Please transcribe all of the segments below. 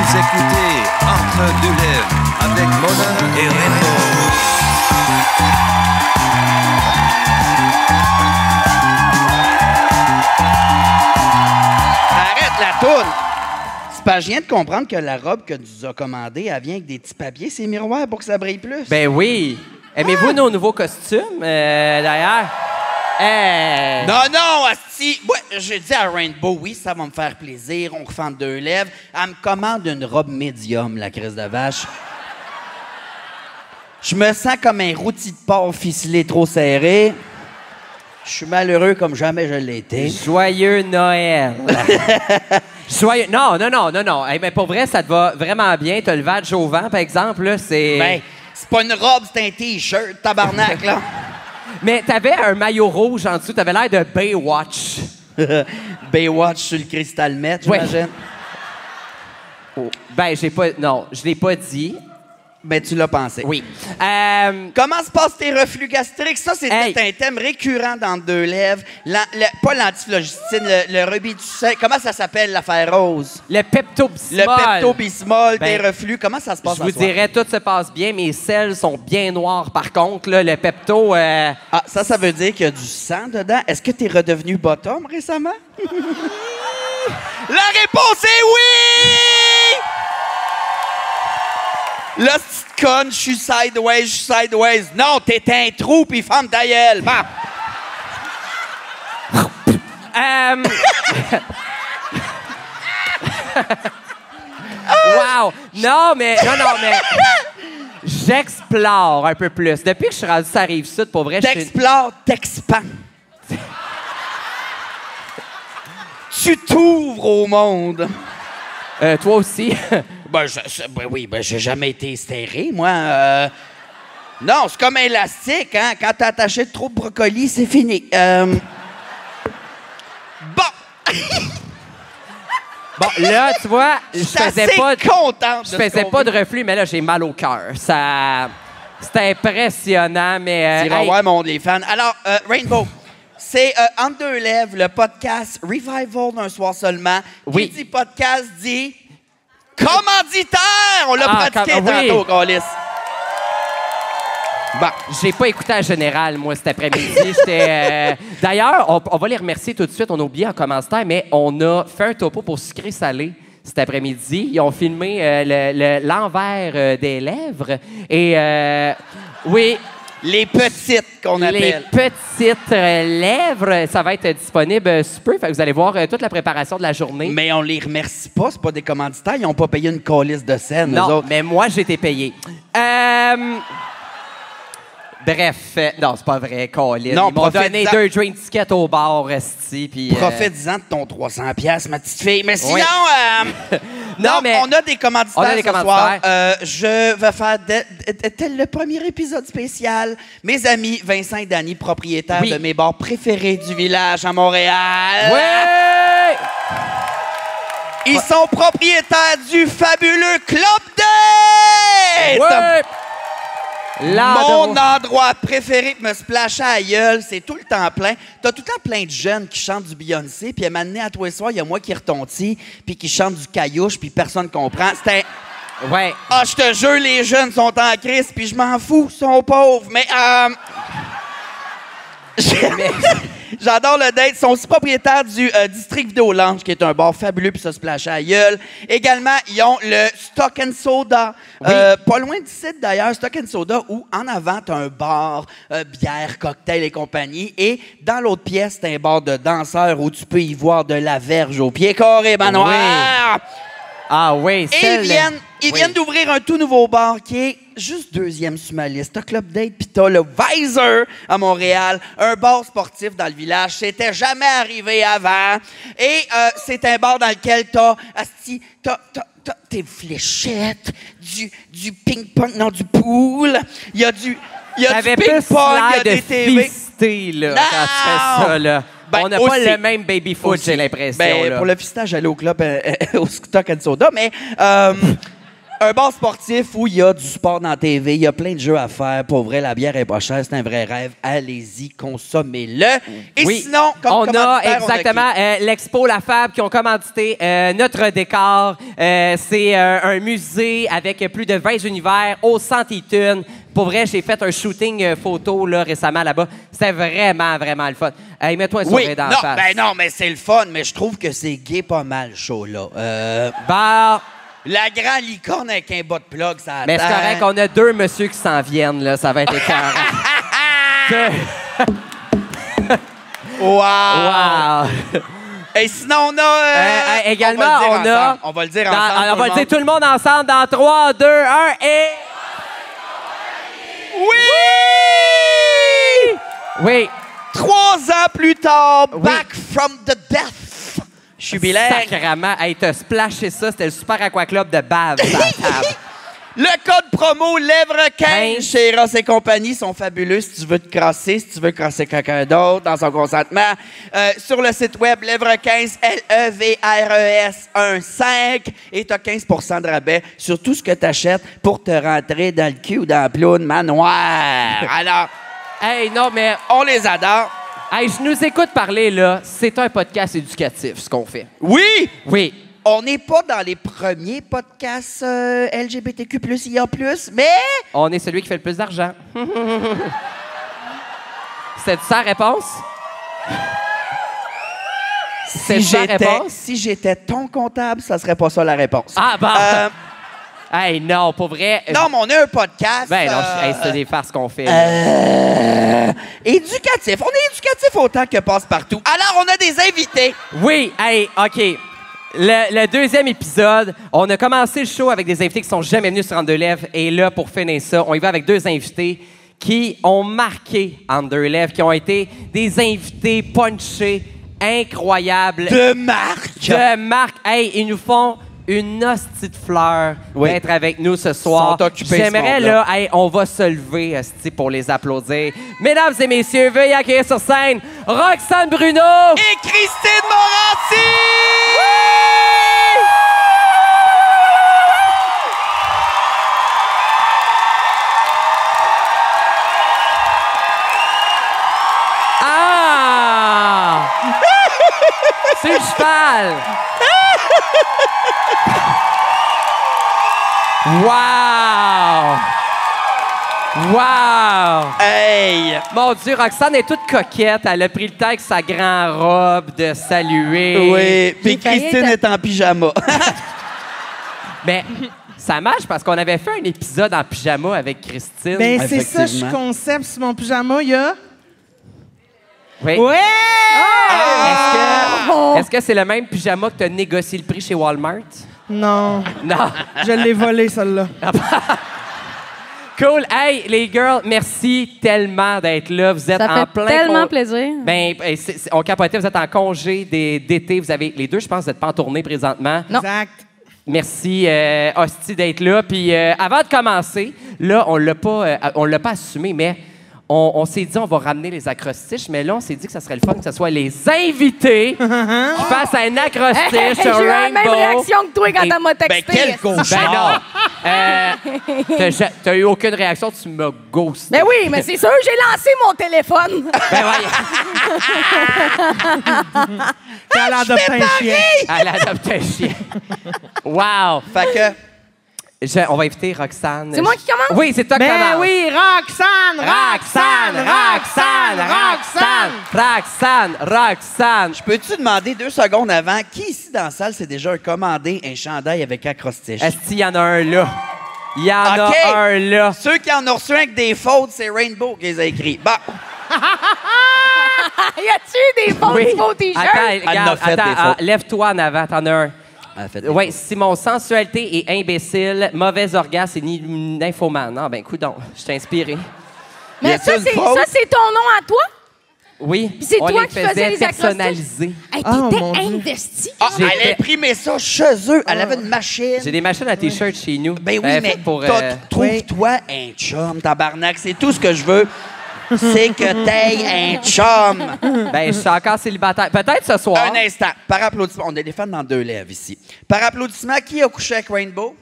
Vous écoutez Entre deux lèvres avec Mona et Rainbow. Arrête la toune! C'est pas, je viens de comprendre que la robe que tu nous as commandée, elle vient avec des petits papiers, ces miroirs pour que ça brille plus. Ben oui. Aimez-vous nos nouveaux costumes, d'ailleurs? Non, asti! Ouais, j'ai dit à Rainbow, oui, ça va me faire plaisir, on refend deux lèvres. Elle me commande une robe médium, la crise de vache. Je me sens comme un rôti de porc ficelé trop serré. Je suis malheureux comme jamais je l'ai été. Joyeux Noël! Joyeux... Non. Hey, mais pour vrai, ça te va vraiment bien. T'as le badge au vent, par exemple, là, c'est... Ben, c'est pas une robe, c'est un T-shirt, tabarnak, là. Mais t'avais un maillot rouge en dessous. T'avais l'air de Baywatch. Baywatch sur le cristal meth, j'imagine. Oh. Ben, Non, je l'ai pas dit. Ben, tu l'as pensé. Oui. Comment se passent tes reflux gastriques? Ça, c'est un thème récurrent dans Deux lèvres. Pas l'antiflogistine, le rubéducin. Comment ça s'appelle, l'affaire rose? Le Pepto-Bismol. Le Pepto-Bismol, tes Ben, reflux. Comment ça se passe? Je vous dirais, tout se passe bien. Mes selles sont bien noires. Par contre, là, le Pepto... Ah, ça veut dire qu'il y a du sang dedans. Est-ce que t'es redevenu bottom récemment? La réponse est oui! Là, petite conne, je suis sideways. Non, t'es un trou, puis ferme ta gueule. Bah. Wow! Non, mais j'explore un peu plus. Depuis que je suis rendu sur la Rive-Sud, pour vrai, T'explores, t'expands. Tu t'ouvres au monde. Toi aussi? Ben oui, j'ai jamais été stéré, moi. Non, c'est comme élastique, hein. Quand t'as attaché trop de brocoli, c'est fini. Bon! Bon, là, tu vois, je faisais pas de reflux, mais là, j'ai mal au cœur. Ça... C'est impressionnant, mais... Tu iras voir mon les fans. Alors, Rainbow, c'est Entre deux lèvres, le podcast Revival d'un soir seulement. Oui. Qui dit podcast dit... Commanditaire! On l'a pratiqué tantôt, Gaulis. Bon. J'ai pas écouté à Général, moi, cet après-midi. D'ailleurs, on va les remercier tout de suite. On a oublié en commentaire, mais on a fait un topo pour sucré-salé cet après-midi. Ils ont filmé l'envers des lèvres. Et oui... Les petites qu'on appelle. Les petites lèvres, ça va être disponible sous peu. Fait que vous allez voir toute la préparation de la journée. Mais on les remercie pas, c'est pas des commanditaires. Ils ont pas payé une calice de scène, eux Non, autres. mais moi, j'ai été payé. Bref, non, c'est pas vrai, Colin. Non, ils m'ont donné 2 train tickets au bar, esti, puis... Profite-en de ton 300$, ma petite fille. Mais sinon, Oui. non, mais on a des commanditaires on a des ce soir. Je vais faire, tel le premier épisode spécial, mes amis Vincent et Danny, propriétaires de mes bars préférés du village à Montréal. Oui! Ils sont propriétaires du fabuleux Club Date! Oui! Mon endroit préféré pour me splasher à la gueule, c'est tout le temps plein. T'as tout le temps plein de jeunes qui chantent du Beyoncé, puis à un moment donné, à tous les soirs, il y a moi qui retontis, puis qui chante du caillouche, puis personne comprend. C'est un... Ouais. Ah, je te jure, les jeunes sont en crise, puis je m'en fous, ils sont pauvres, mais... J'adore le date. Ils sont aussi propriétaires du District Vidéo Lounge, qui est un bar fabuleux, puis ça se plâche à la gueule. Également, ils ont le Stock and Soda. Oui. Pas loin d'ici, d'ailleurs, Stock and Soda, où en avant, t'as un bar, bière, cocktail et compagnie. Et dans l'autre pièce, t'as un bar de danseurs où tu peux y voir de la verge au pied carré, manoir. Oui. Ah oui, Et ils viennent d'ouvrir un tout nouveau bar qui est juste deuxième sur ma liste. T'as Club Date, puis t'as le Visor à Montréal, un bar sportif dans le village. C'était jamais arrivé avant. Et c'est un bar dans lequel t'as tes fléchettes, du ping-pong, non, du pool. Il y a du ping-pong, il y a des TV. Fisté, là, quand tu fais ça, là. Ben, on n'a pas le même baby-foot, j'ai l'impression. Ben, là. pour le fistage, j'allais au club au Stock and Soda, mais Un bar sportif où il y a du sport dans la TV, il y a plein de jeux à faire. Pour vrai, la bière est pas chère, c'est un vrai rêve. Allez-y, consommez-le. Et Oui. sinon, comme on a commanditaire, exactement l'Expo La Fab qui ont commandité notre décor. C'est un musée avec plus de 20 univers au Centre Eaton. Pour vrai, j'ai fait un shooting photo là, récemment là-bas. C'était vraiment, vraiment le fun. Hey, mets-toi un sourire dans la face. Ben non, mais c'est le fun, mais je trouve que c'est gay pas mal chaud, là. Bah, La grande licorne avec un bas de plug, ça mais c'est correct, on a 2 messieurs qui s'en viennent, là. Ça va être écœurant. Wow! Wow! Et sinon, on a... Également, on va le dire dans- ensemble. on va le dire tout le monde ensemble dans 3, 2, 1 et... Oui! Oui! 3 ans plus tard, Oui. back from the death. Je suis bilingue. Sacrément. Hey, t'as splashé ça. C'était le Super Aqua Club de Bave sur la table. Le code promo Lèvres 15 15. chez Ross et compagnie sont fabuleux si tu veux te crosser, si tu veux crosser quelqu'un d'autre dans son consentement. Sur le site web Lèvres 15, LEVRES 15 et tu as 15 % de rabais sur tout ce que tu achètes pour te rentrer dans le cul ou dans le ploune manoir. Alors, Hey, non, mais... on les adore. Hey, je nous écoute parler, là. C'est un podcast éducatif, ce qu'on fait. Oui! Oui. On n'est pas dans les premiers podcasts LGBTQ+, IA+, mais... On est celui qui fait le plus d'argent. C'est ça la réponse? C'est ça la réponse? Si j'étais ton comptable, ça serait pas ça la réponse. Ah, bon. Euh, Hey, non, pour vrai. non, mais on a un podcast. Ben non, hey, c'est des farces qu'on fait. Éducatif. On est éducatif autant que passe-partout. Alors, on a des invités. Oui, hey, OK. Le deuxième épisode, on a commencé le show avec des invités qui sont jamais venus sur Underlève. Et là, pour finir ça, on y va avec 2 invités qui ont marqué Underlève, qui ont été des invités punchés, incroyables. De marque. De marque. Hey, ils nous font une hostie de fleur Oui. d'être avec nous ce soir. Ils sont occupés, J'aimerais, ce monde-là. là, hey, on va se lever, hostie, pour les applaudir. Mesdames et messieurs, veuillez accueillir sur scène Roxane Bruno! Et Christine Morancy. Ah! C'est le cheval! Wow! Wow! Hey. Mon Dieu, Roxane est toute coquette. Elle a pris le temps avec sa grande robe de saluer. Oui. Puis J'ai failli Christine être- est en pyjama. Mais ça marche parce qu'on avait fait un épisode en pyjama avec Christine. Ben, c'est ça, je Effectivement. concept sur mon pyjama, il y a... Oui. Ouais! Est-ce que c'est le même pyjama que tu as négocié le prix chez Walmart? Non, Non. je l'ai volé, celle-là. Cool. Hey, les girls, merci tellement d'être là. Vous êtes Ça en fait plein tellement plaisir. Ben, on capotait, vous êtes en congé d'été. Vous avez les deux, je pense, vous n'êtes pas en tournée présentement. Non. Exact. Merci, Hostie, d'être là. Puis avant de commencer, là, on l'a pas assumé, mais on s'est dit on va ramener les acrostiches, mais là, on s'est dit que ça serait le fun que ce soit les invités qui fassent un acrostiche Hey, sur j'ai eu la même Rainbow. réaction que toi quand Et- elle m'a Ben, texté. quel cauchemar. T'as eu aucune réaction, tu m'as ghosté. Mais oui, mais c'est sûr, j'ai lancé mon téléphone. Ben voyons. Elle adopte un chien. Elle adopte un chien. Wow. Fait que... On va inviter Roxane. C'est moi qui commence? Oui, c'est toi qui Ben commence. oui, Roxane! Roxane. Peux-tu demander 2 secondes avant, qui ici dans la salle s'est déjà commandé un chandail avec acrostiche? Est-ce qu'il y en a un là? Il y en OK. a un là. Ceux qui en ont reçu un avec des fautes, c'est Rainbow qui les a écrits. Bon, Y a-tu des fautes sur vos t-shirts? Attends, en a regarde, fait des attends, fautes. lève-toi en avant, t'en as un. elle fait des Oui, fautes. Simon, sensualité et imbécile, mauvais orgasme et nymphomane. Ah ben, coudonc, je t'ai inspiré. Y Mais a-t-il ça, une faute? c'est ton nom à toi? Oui, Puis c'est on toi les qui faisais faisait les acrostiches? personnalisés. Hey, Oh, t'étais mon Dieu. investi. Ah, elle a J'étais- imprimé ça chez eux. Elle avait une machine. J'ai des machines à t-shirt chez nous. Ben oui, mais fait pour, trouve-toi un chum, tabarnak. C'est tout ce que je veux. C'est que t'aies un chum. ben, je suis encore célibataire. Peut-être ce soir. Un instant. Par applaudissement. On a des fans dans 2 lèvres ici. Par applaudissement, qui a couché avec Rainbow?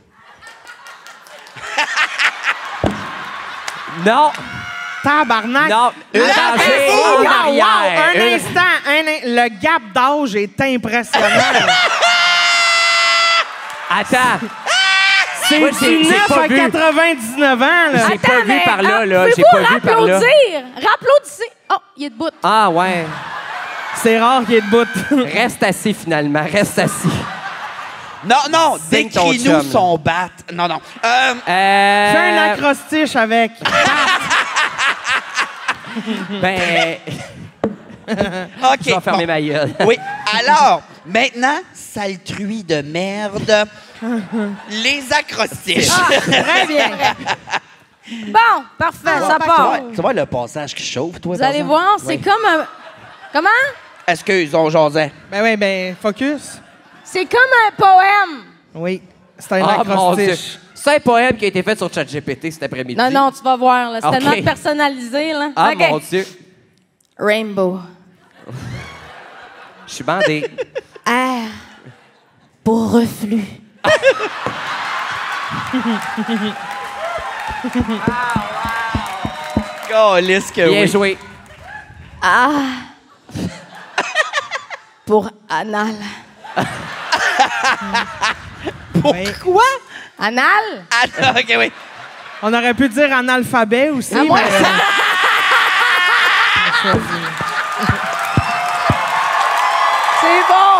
Non. Tabarnak. Non. Attendez, Oh, en wow, arrière. un instant. Le gap d'âge est impressionnant. Attends. C'est Moi, du j'ai 9 pas à vu. 99 ans, là. J'ai pas vu par là, là. J'ai Pouvez-vous pas vu par là. Rapplaudissez. Oh, il est debout. Ah, ouais. C'est rare qu'il y ait de bout. Reste assis, finalement. Reste assis. Non, Signe ton décris-nous chum, son bat. Non. Fais un acrostiche avec. Ben, OK. je vais fermer bon. ma gueule. Oui. Alors, maintenant, sale truie de merde, les acrostiches. Très bien. Bon, parfait, ça part. Tu vois le passage qui chauffe, toi? Vous allez voir, c'est comme un... Comment? Est-ce qu'ils ont jasé? Ben, focus. C'est comme un poème. Oui, c'est un Ah, mon Dieu. acrostiche. C'est un poème qui a été fait sur ChatGPT cet après-midi. Non, tu vas voir, là. C'est OK. tellement personnalisé, là. Ah, OK. mon Dieu. Rainbow. Je suis bandé. Air pour reflux. Calisse que Bien oui. joué. Pour anal. Pourquoi? Anal? Ah, OK, oui. On aurait pu dire analphabet aussi. À moi, mais- C'est bon!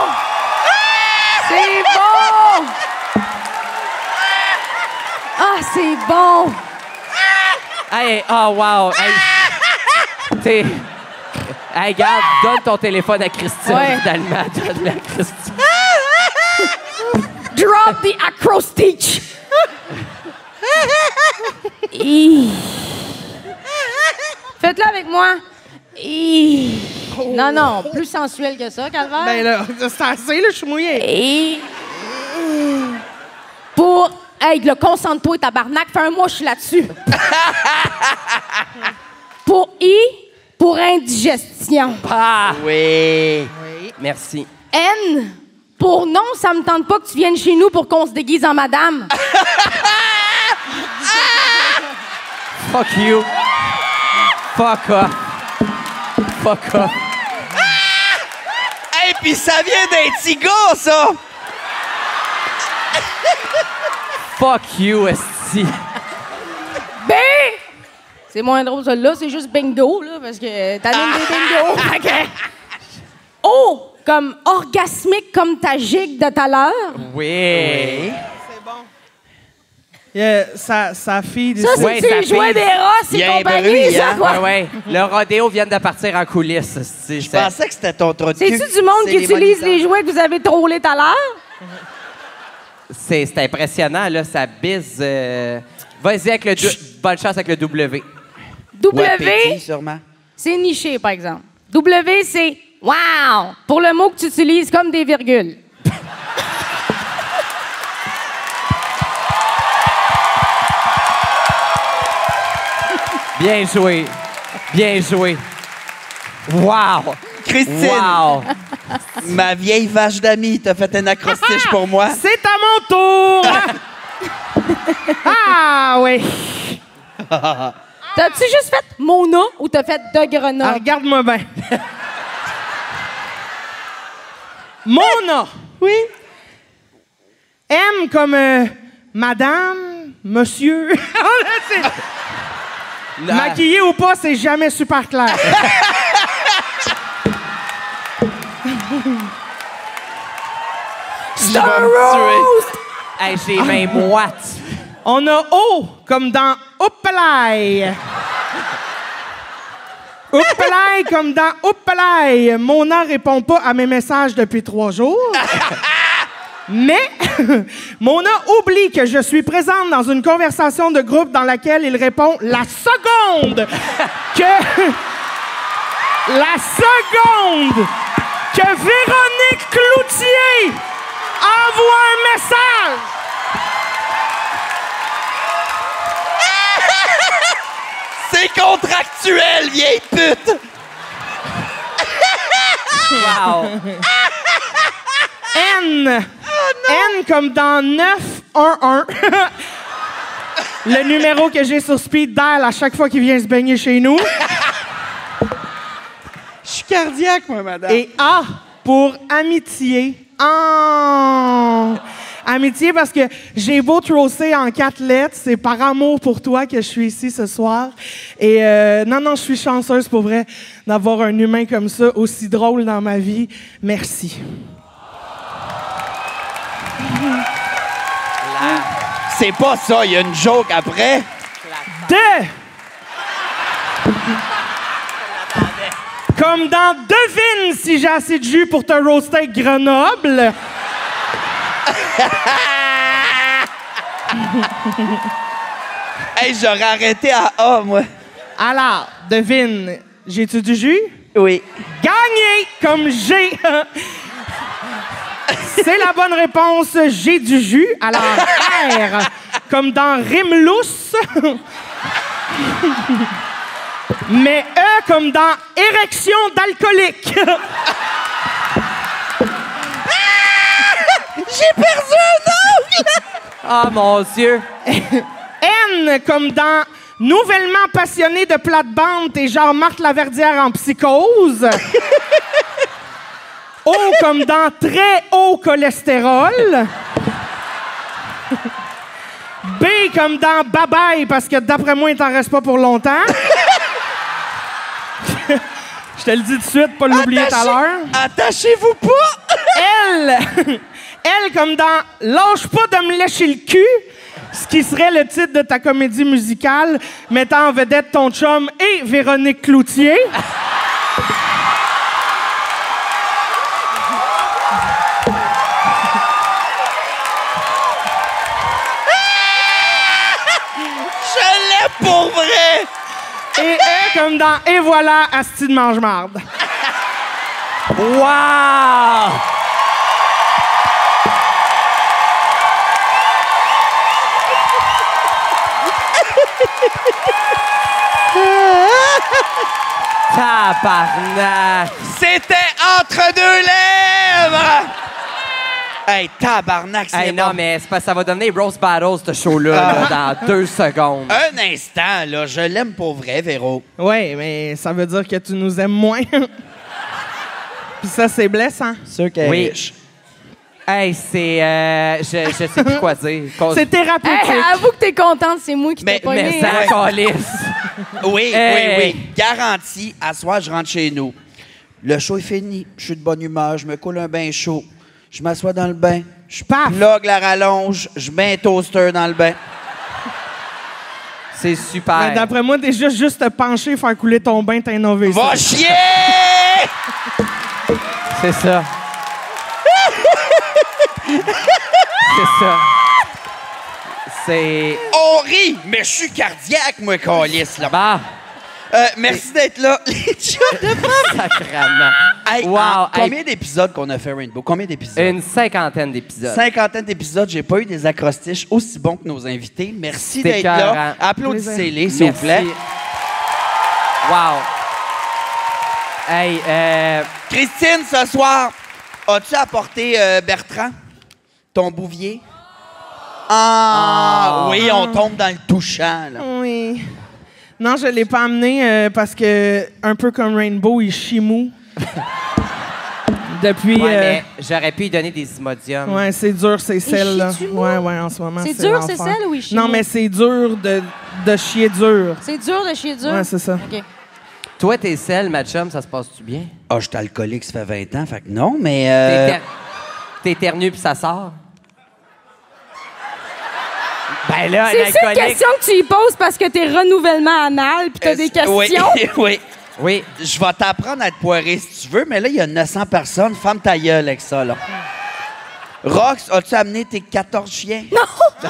C'est bon! Ah, c'est bon! Hey, oh, wow. Hey, t'es... Hey, garde, donne ton téléphone à Christine, Ouais. finalement. Donne-le à Christine. Drop the acrostiche! Hi. Faites-le avec moi. Hi. Non, plus sensuel que ça, Calvaire. Ben là, c'est assez, là, je suis mouillé. Et... Pour... Hey, le concentre-toi, tabarnak. Fait un mois, je suis là-dessus. Pour pour indigestion. Ah! Oui. Merci. N, pour non, ça me tente pas que tu viennes chez nous pour qu'on se déguise en madame. Fuck you. Fuck off. Fuck off. Hey, puis ça vient d'un petit gars, ça! Fuck you, esti. B, c'est moins drôle, celle-là. C'est juste bingo, là, parce que t'animes des bingos. Fait que- O, comme orgasmique comme ta gigue de tout à l'heure. Oui. Sa fille... Ça, Ouais, c'est ça les jouets fait- des Ross Il y et a un compagnie, bruit, ça, hein? quoi. Ouais, ouais. Le rodéo vient de partir en coulisses. esti. Je pensais que c'était ton trou de cul. C'est-tu du monde C'est qui les utilise moniteurs. les jouets que vous avez trollés tout à l'heure? C'est impressionnant, là. Ça bise. Vas-y avec le... Bonne chance avec le W. Ouais, W, petit, sûrement. c'est niché, par exemple. W, c'est wow, pour le mot que tu utilises comme des virgules. Bien joué. Bien joué. Wow. Christine, Wow. ma vieille vache d'amis, t'as fait un acrostiche pour moi. C'est à mon tour! Ah, oui. T'as-tu juste fait Mona ou t'as fait de Ah, Grenoble? regarde-moi bien. Mona. Oui. M comme madame, monsieur. Maquillé ou pas, c'est jamais super clair. Je vais me tuer. Hey, j'ai les mains moites. On a O comme dans Oupalaï. Oupalaï comme dans Oupalaï. Mona répond pas à mes messages depuis 3 jours. Mais Mona oublie que je suis présente dans une conversation de groupe dans laquelle il répond la seconde que Véronique Cloutier envoie un message. C'est contractuel, vieille pute! Wow. N. N comme dans 911. Le numéro que j'ai sur speed dial à chaque fois qu'il vient se baigner chez nous. Je suis cardiaque, moi, madame. Et A pour amitié. Oh! Amitié parce que j'ai beau te roaster en 4 lettres, c'est par amour pour toi que je suis ici ce soir. Et non, je suis chanceuse pour vrai d'avoir un humain comme ça, aussi drôle dans ma vie. Merci. C'est pas ça, il y a une joke après. Comme dans Devine si j'ai assez de jus pour te roaster avec Grenoble. Hey, j'aurais arrêté à A, moi. Alors, devine, j'ai-tu du jus? Oui. Gagné comme j'ai. C'est la bonne réponse, j'ai du jus. Alors, R, comme dans Rimlousse. Mais E, comme dans érection d'alcoolique. J'ai perdu un ongle! Ah, mon Dieu! N, comme dans nouvellement passionné de plate-bande, t'es genre Marthe Laverdière en psychose. O, comme dans très haut cholestérol. B, comme dans bye-bye, parce que d'après moi, il t'en reste pas pour longtemps. Je te le dis tout de suite, pas l'oublier tout à l'heure. Attachez-vous pas! L, L comme dans lâche pas de me lécher le cul, ce qui serait le titre de ta comédie musicale mettant en vedette ton chum et Véronique Cloutier. Je l'ai pour vrai! Et E comme dans et voilà, Asti de mange-marde. Wow! Tabarnak! C'était entre deux lèvres! Hey, tabarnak, c'est Hey, non, bon. mais c'est parce que ça va donner Rose Battle, ce show-là, là, dans 2 secondes. Un instant, là, je l'aime pour vrai, Véro. Oui, mais ça veut dire que tu nous aimes moins. Puis ça, c'est blessant. Sûr qu'elle est Oui. riche. Hey, c'est... je sais plus quoi dire. C'est thérapeutique. Hey, avoue que t'es contente, c'est moi qui t'ai pas Mais né. ça hein. calisse. Oui, Hey. oui. Garanti, à soir, je rentre chez nous. Le show est fini. Je suis de bonne humeur. Je me coule un bain chaud. Je m'assois dans le bain. Je plug la rallonge. Je mets un toaster dans le bain. C'est super. Mais d'après moi, t'es juste te pencher, faire couler ton bain, t'as un AVC. Va chier! C'est ça. C'est ça. C'est... On rit, mais je suis cardiaque, moi, câlisse, là. Bah, Merci d'être là. Les chums de femme. sacrément. Hey, Wow, combien d'épisodes qu'on a fait, Rainbow? Combien d'épisodes? Une 50aine d'épisodes. 50 d'épisodes. J'ai pas eu des acrostiches aussi bons que nos invités. Merci C'était d'être là. écœurant. Applaudissez-les, s'il vous Merci. plaît. Wow. Hey, Christine, ce soir, as-tu apporté Bertrand, ton bouvier? Ah, oui, on tombe dans le touchant, là. Oui. Non, je l'ai pas amené parce que, un peu comme Rainbow, il chie mou. Depuis... ouais, mais j'aurais pu lui donner des Imodium. Ouais, c'est dur, ces selles, là. chie-tu mou? Ouais, en ce moment, C'est dur, l'enfer. ces selles, ou il chie Non, mou? mais c'est dur de chier dur. C'est dur de chier dur? Ouais, c'est ça. OK. Toi, tes selles, ma chum, ça se passe-tu bien? Ah, je suis alcoolique, ça fait 20 ans, fait que non, mais... T'es éternué puis ça sort? Ben là, C'est une l'alcoolique... question que tu y poses parce que t'es renouvellement anal puis t'as des questions. Oui, oui. Oui. Je vais t'apprendre à te poirer si tu veux, mais là, il y a 900 personnes. Ferme ta gueule avec ça, là. Rox, as-tu amené tes 14 chiens? Non!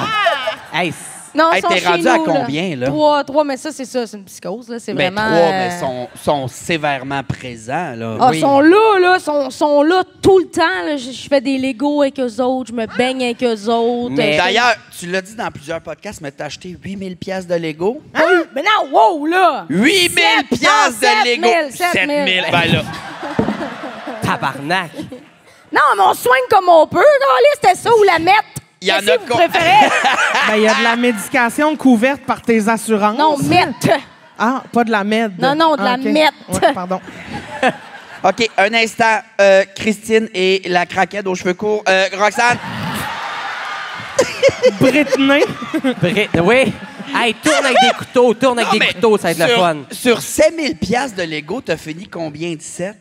Hey, Non, Hey, ils sont t'es chez rendu à nous, combien, là? 3, mais ça, c'est une psychose, là. C'est Mais vraiment... 3, mais sont sévèrement présents, là. Ah, Oui. sont là, sont là tout le temps. Là. Je fais des Legos avec eux autres, je me baigne avec eux autres. Mais- D'ailleurs, tu l'as dit dans plusieurs podcasts, mais t'as acheté 8000 pièces de Lego? Mais non, wow, là! 8000 Sept- pièces non, de Lego! 7000. Ben là. tabarnak. Non, mais on soigne comme on peut, là. C'était ça ou la mettre. Il y en Qu'est-ce a que vous préférez? Ben, il y a de la médication couverte par tes assurances. Non, mette. Ah, pas de la med. Non, de la ok. mette. Ouais, pardon. OK, un instant. Christine et la craquette aux cheveux courts. Roxane, Britney. Oui. Hey, tourne avec des couteaux, ça va être le fun. sur 5000 piastres de Lego, t'as fini combien de sets?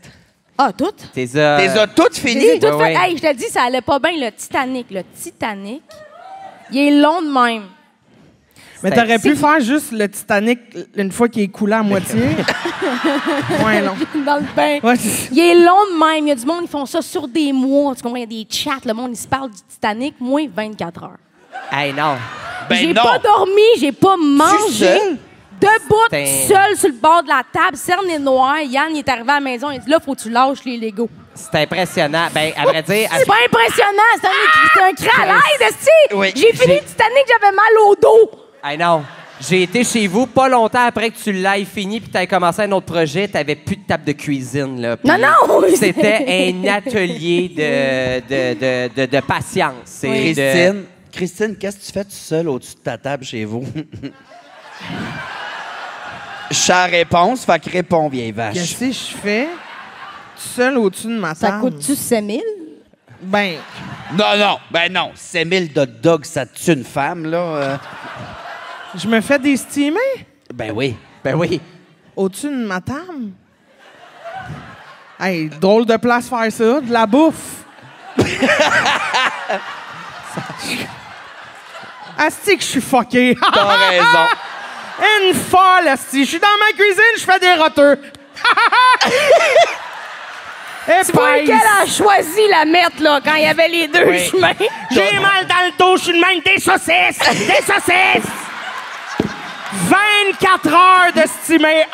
Ah, toutes? T'es T'es as toutes J'ai finies? tout Ouais, fait. ouais. Hey, je te le dis, ça allait pas bien, le Titanic. Le Titanic, il est long de même. Mais t'aurais pu faire juste le Titanic une fois qu'il est coulé à moitié. Moins long. Dans le bain. Ouais. Il est long de même. Il y a du monde, ils font ça sur des mois. Tu comprends? Il y a des chats. Le monde, il se parle du Titanic, moins 24 heures. Hey, non. Ben J'ai non. pas dormi, j'ai pas mangé. seul? Debout, T'es- seul sur le bord de la table, cerné noir. Yann, il est arrivé à la maison, il a dit là, faut que tu lâches les Legos. C'est impressionnant. Ben, à vrai dire... C'est pas impressionnant, c'est un cri à l'aide, esti! Oui. J'ai fini le Titanic, j'avais mal au dos. Hey, non. J'ai été chez vous pas longtemps après que tu l'aies fini puis t'avais commencé un autre projet, t'avais plus de table de cuisine, là. Puis Non, non! C'était un atelier de patience. C'est Christine, qu'est-ce que tu fais tout seul au-dessus de ta table chez vous? Cha réponse, fait que réponds, vieille vache. Qu'est-ce que je fais tout seul au-dessus de ma Ça table? coûte-tu 7 000? Ben, Non. 5000 de dog, ça tue une femme, là. je me fais d'estimer Ben oui. Ben oui. au-dessus de ma table. Hey, drôle de place faire ça, de la bouffe. Asti que je suis fucké. T'as raison. Une folle, asti. Je suis dans ma cuisine, je fais des roteux. C'est pas lequel a choisi la mettre, là, quand il y avait les deux Oui. chemins. J'ai mal dans le dos, je suis de même des saucisses! Des saucisses! 24 heures de stimer.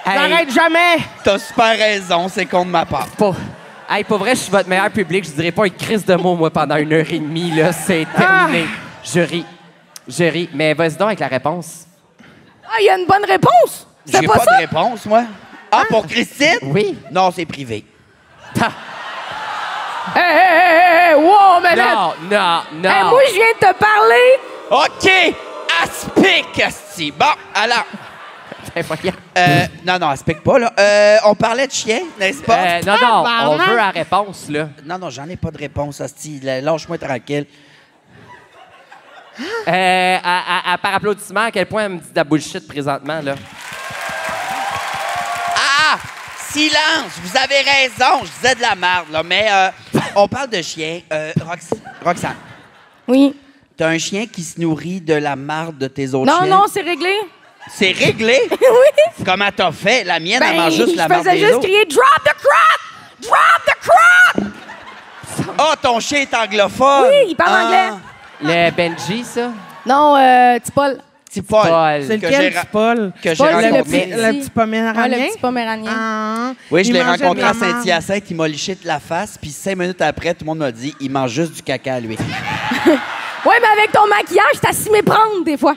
J'arrête jamais! T'as super raison, c'est con de ma part. Pour vrai, je suis votre meilleur public. Je dirais pas une crise de mots, moi, pendant 1h30. Là, c'est terminé. Je ris. Mais vas-y donc avec la réponse. Ah, il y a une bonne réponse! J'ai C'est pas, pas ça? de réponse, moi. Ah, pour Christine? Oui. Non, c'est privé. Hey, wow, mais là... Non. Hey, moi, je viens de te parler. OK! Aspic, asti. Bon, alors... Ben, voyons. non, aspic pas, là. On parlait de chien, n'est-ce pas? Non, on veut la réponse, là. Non, j'en ai pas de réponse, asti. Lâche-moi tranquille. Par applaudissement, à quel point elle me dit de la bullshit présentement, là? Ah! Silence! Vous avez raison, je disais de la merde, là, mais on parle de chien. Roxane, Oui. t'as un chien qui se nourrit de la marde de tes autres chiens? Non, c'est réglé. C'est réglé? Oui. Comment t'as fait? La mienne, elle Ben, mange juste la marde je faisais des juste autres. crier « Drop the crop! Drop the crop! Ah, ton chien est anglophone! Oui, il parle anglais. Le Benji, ça? » Non, petit Paul. Petit Paul. Paul. C'est Que lequel, j'ai petit Paul? que j'ai Paul, c'est le rencontré. petit. Le petit poméranien? Ouais, le petit poméranien. Ah, Oui, je il l'ai mangeait rencontré de la à marde. Saint-Hyacinthe, il m'a liché de la face, puis 5 minutes après, tout le monde m'a dit il mange juste du caca, lui. Ouais, mais avec ton maquillage, t'as si méprendre des fois.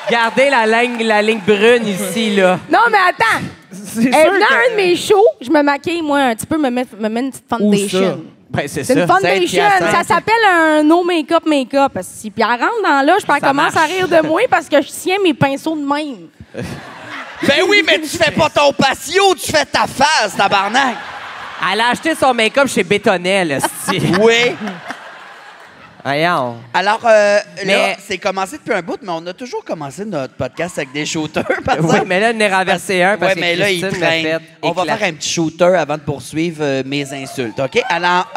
Gardez la ligne brune ici, là. Non, mais attends. C'est sûr Dans que- un de mes shows, je me maquille, moi, un petit peu, me mets une petite foundation. Ben, c'est C'est ça. une foundation. Saint-Hyacinthe. Ça s'appelle un no make-up make-up. Parce que si puis elle rentre dans là, je elle Ça commence à marche. rire de moi parce que je tiens mes pinceaux de même. Ben oui, mais tu fais pas ton patio, tu fais ta face, tabarnak. Elle a acheté son make-up chez Bétonnel, style. Oui. Voyons. Alors, là, Mais- c'est commencé depuis un bout, mais on a toujours commencé notre podcast avec des shooters, par Oui, exemple. mais là, on est renversé un parce Ouais, que mais là, il Christine l'a traîne. fait On va éclater. faire un petit shooter avant de poursuivre mes insultes, OK? Alors,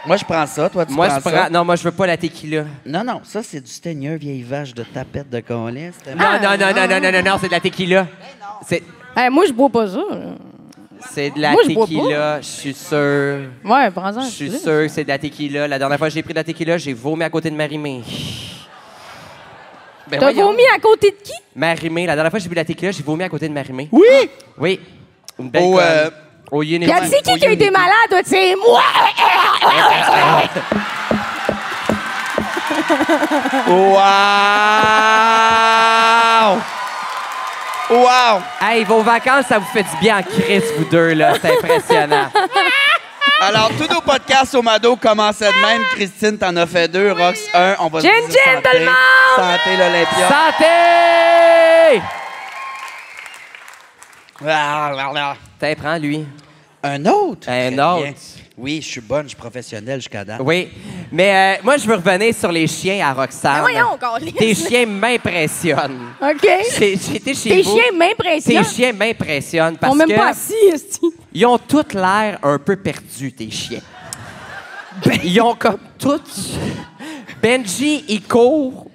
moi, je prends ça. Toi, tu Moi, prends je prends... ça. Non, moi, je veux pas la tequila. Non, ça, c'est du Seigneur, vieille vache de tapette de collet. Non, c'est de la tequila. C'est... Hey, moi, je bois pas ça. là. C'est de la Moi, je bois tequila, je suis sûr. Ouais, prends-en. Je suis sûr que c'est de la tequila. La dernière fois que j'ai pris de la tequila, j'ai vomi à côté de Marimé. Ben T'as voyons. vomi à côté de qui? Marimé. La dernière fois que j'ai bu de la tequila, j'ai vomi à côté de Marimé. Oui! Oui. Une belle Au, conne. Au Puis Unity. c'est qui a été malade? Toi, c'est moi! Wow! Wow! Hey, vos vacances, ça vous fait du bien en crise, vous deux, là. C'est impressionnant. Alors, tous nos podcasts au Mado commençaient de même. Christine, t'en as fait 2. Rox, 1. On va se Gin, dire gin, santé. tout le monde! Santé, l'Olympia. Santé! T'as prends, lui. Un autre? Un Très autre. bien. Oui, je suis bonne, je suis professionnelle jusqu'à date. Oui. Mais moi, je veux revenir sur les chiens à Roxane. Mais voyons, Carlis. Tes chiens m'impressionnent. OK. J'ai été chez Tes vous. chiens Tes m'impressionnent. chiens m'impressionnent Ils parce sont même que pas assis, esti. ils ont tous l'air un peu perdus, tes chiens. Ils ont comme tous... Benji, il court,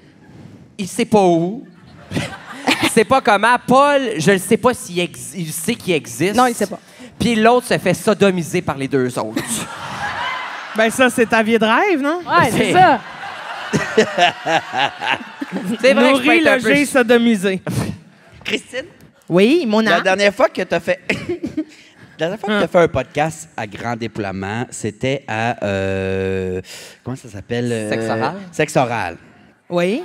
il sait pas où. Il sait pas comment. Paul, je ne sais pas s'il il sait qu'il existe. Non, il sait pas. Puis l'autre se fait sodomiser par les deux autres. Ben ça, c'est ta vie de rêve, non? Ouais, c'est ça. C'est vrai que je peux Nourri, être un peu... logé, sodomisé. Christine, Oui, mon la âme. dernière fois que t'as fait... La dernière fois que tu as fait un podcast à grand déploiement, c'était à... comment ça s'appelle? Sexe oral? Sexe oral. Oui.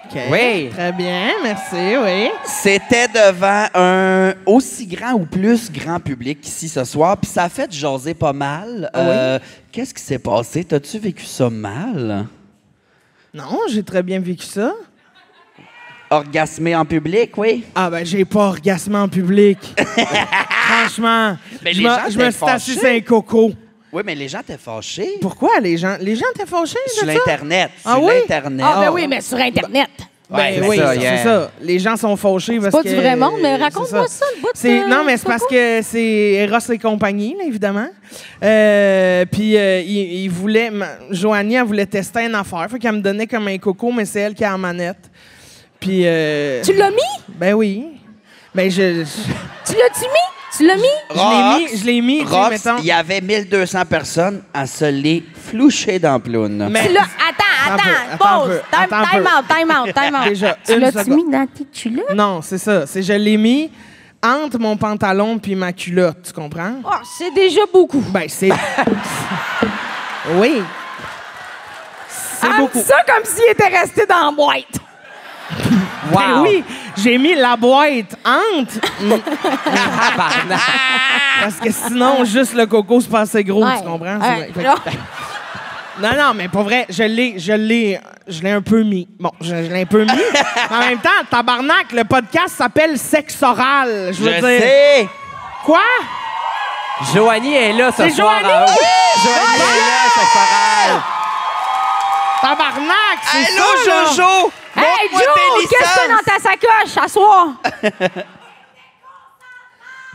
OK. Oui. Très bien, merci, oui. C'était devant un aussi grand ou plus grand public ici ce soir, puis ça a fait jaser pas mal. Qu'est-ce qui s'est passé? T'as-tu vécu ça mal? Non, j'ai très bien vécu ça. Orgasmé en public, oui? Ah ben, j'ai pas orgasmé en public. Franchement, Mais je les gens me étaient suis assis fâchés. sur un coco. Oui, mais les gens étaient fâchés. Pourquoi les gens étaient fâchés Sur de ça? l'Internet. Ah sur oui? l'Internet. Ah, ben oui, mais sur Internet. Ouais, Ben oui, ça, c'est yeah. ça. Les gens sont fâchés parce pas que... du vrai monde, mais c'est raconte-moi ça, le bout de... Non, mais c'est parce que c'est Eros et compagnie, là, évidemment. Puis il voulait... Joanie, elle voulait tester une affaire. Fait qu'elle me donnait comme un coco, mais c'est elle qui a la manette. Puis... Tu l'as mis? Ben oui. Ben Tu l'as-tu mis? Tu l'as mis? je l'ai mis, tu sais, Rox, mettons. il y avait 1200 personnes à se les floucher dans Ploune. Mais- Tu l'as... Attends, Attends un pause. peu, attends un peu. Time out. Déjà, Tu une l'as-tu seconde. mis dans tes culottes? Non, c'est ça. Je l'ai mis entre mon pantalon puis ma culotte, tu comprends? Oh, c'est déjà beaucoup. Ben, c'est... Oui. C'est Entre beaucoup. ça comme s'il était resté dans la boîte. Ben oui, j'ai mis la boîte entre, Tabarnak. parce que sinon, juste le coco, c'est pas assez gros, Ouais. tu comprends? Ouais. Fait que- Non, mais pas vrai, je l'ai un peu mis. Bon, je l'ai un peu mis. Mais en même temps, tabarnak, le podcast s'appelle Sexe oral. Je veux dire... sais! Quoi? Joanie est là ce C'est soir. Joanie? Joanie est là ce soir. Tabarnak, c'est Allô, ça, là. Jojo! Hey, Montre-moi tes Joe, qu'est-ce que t'as dans ta sacoche à soir?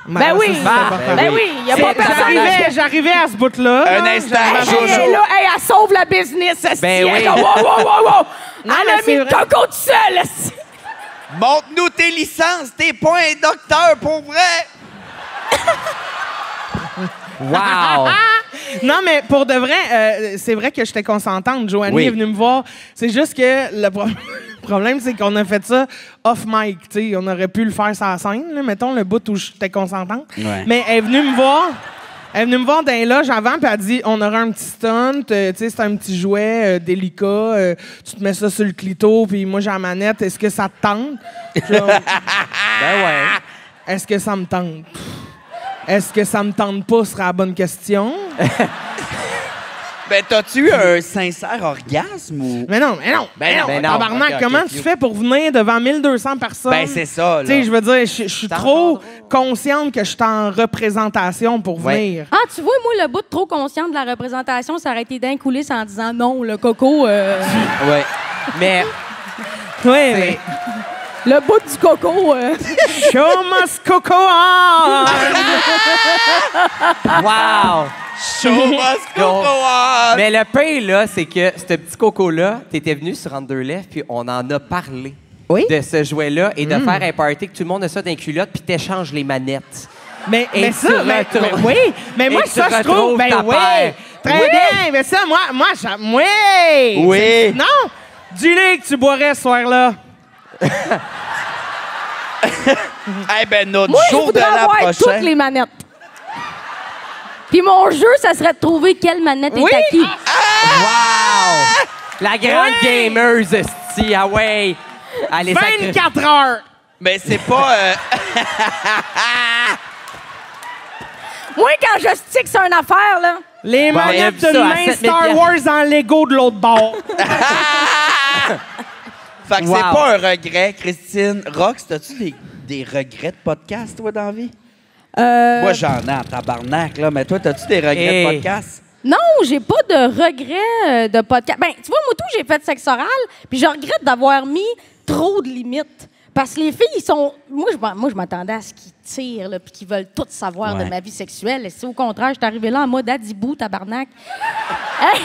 Ben oui. ça, c'est pas Ben Ben pareil. oui, il n'y a pas personne. J'arrivais à ce bout-là. Un là. instant, Hey, Jojo. elle est là, hey, elle sauve la business. esti. Ben oui. Elle est comme, wow. Non, Elle mais a mis c'est le vrai. coco tout seul. esti. Montre-nous tes licences, t'es pas un docteur pour vrai! Wow. Non, mais pour de vrai, c'est vrai que j'étais consentante. Joanie Oui. est venue me voir. C'est juste que le problème, c'est qu'on a fait ça off mic. T'sais. On aurait pu le faire sur la scène, là, mettons, le bout où j'étais consentante. Ouais. Mais elle est venue me voir. Elle est venue me voir dans les loges avant, puis elle a dit on aura un petit stunt, tu sais, c'est un petit jouet délicat, tu te mets ça sur le clito, puis moi j'ai la manette, est-ce que ça te tente? Ben ouais. Est-ce que ça me tente? Est-ce que ça me tente pas sera la bonne question? Ben, t'as-tu eu un sincère orgasme ou... Mais non. Ben non. Tabarnak, Ok, comment ok, tu ok. fais pour venir devant 1200 personnes? Ben, c'est ça, Tu sais, là. je veux dire, je suis C'est trop encore drôle. consciente que je suis en représentation pour Ouais. venir. Ah, tu vois, moi, le bout de trop conscient de la représentation, ça aurait été d'un coulisse en disant non, le coco. Ouais. Mais Oui, oui. Le bout du coco. Show must coco on! wow. Show must go on! Mais le pire, là, c'est que ce petit coco-là, t'étais venu sur Entre deux lèvres, puis on en a parlé Oui? de ce jouet-là et de faire un party que tout le monde a ça dans les culottes, puis t'échanges les manettes. Mais Et ça, tu mais retrouves- oui, mais moi, et tu ça, je trouve, retrouves ben ta oui, paire. très Oui. bien, mais ça, moi, oui! Oui. Non, dis-le que tu boirais ce soir-là. Eh ben, notre Moi, je jour de voudrais l'an avoir toutes prochain... les manettes. Puis mon jeu, ça serait de trouver quelle manette Oui. est à qui. Wow! La grande gameuse, esti, ah ouais. Allez, 24 heures! Mais c'est pas... Moi, quand je stick sur une affaire, là, Les Bon, on a manettes vu ça, de à main 7 000 Star Wars en Lego de l'autre bord. Fait que Wow. c'est pas un regret, Christine. Rox, t'as-tu des regrets de podcast, toi, dans la vie? Moi, j'en ai en tabarnak, là. Mais toi, t'as-tu des regrets Hey. de podcast? non, j'ai pas de regrets de podcast. Ben, tu vois, moi, tout, j'ai fait sexe oral, puis je regrette d'avoir mis trop de limites. Parce que les filles, ils sont... Moi, je m'attendais à ce qu'ils tirent, là, puis qu'ils veulent tout savoir de ma vie sexuelle. Et c'est au contraire, je suis arrivée là en mode Adibou, tabarnak. Hey!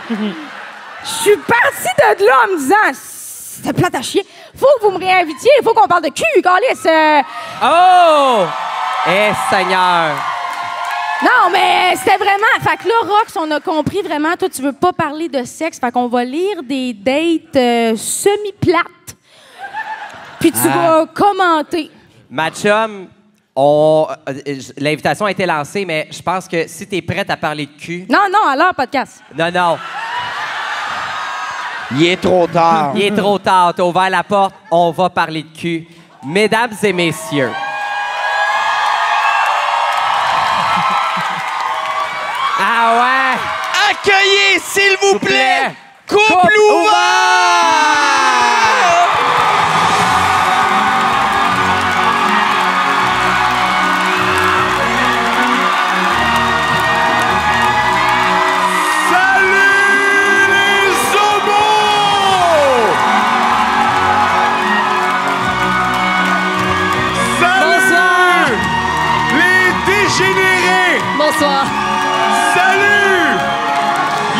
Je suis partie de là en me disant... C'était plate à chier. Faut que vous me réinvitiez. Il faut qu'on parle de cul, câlisse. Oh! Eh, Seigneur! Non, mais c'était vraiment... Fait que là, Rox, on a compris vraiment, toi, tu veux pas parler de sexe. Fait qu'on va lire des dates semi-plates. Puis tu vas commenter. Ma chum, l'invitation a été lancée, mais je pense que si t'es prête à parler de cul... Non, à l'heure, podcast. Non. Il est trop tard. Il est trop tard. T'as ouvert la porte. On va parler de cul. Mesdames et messieurs. Ah ouais! Accueillez, s'il vous plaît, Couple Couple ouvert! Salut les homos! Salut les dégénérés! Bonsoir. Salut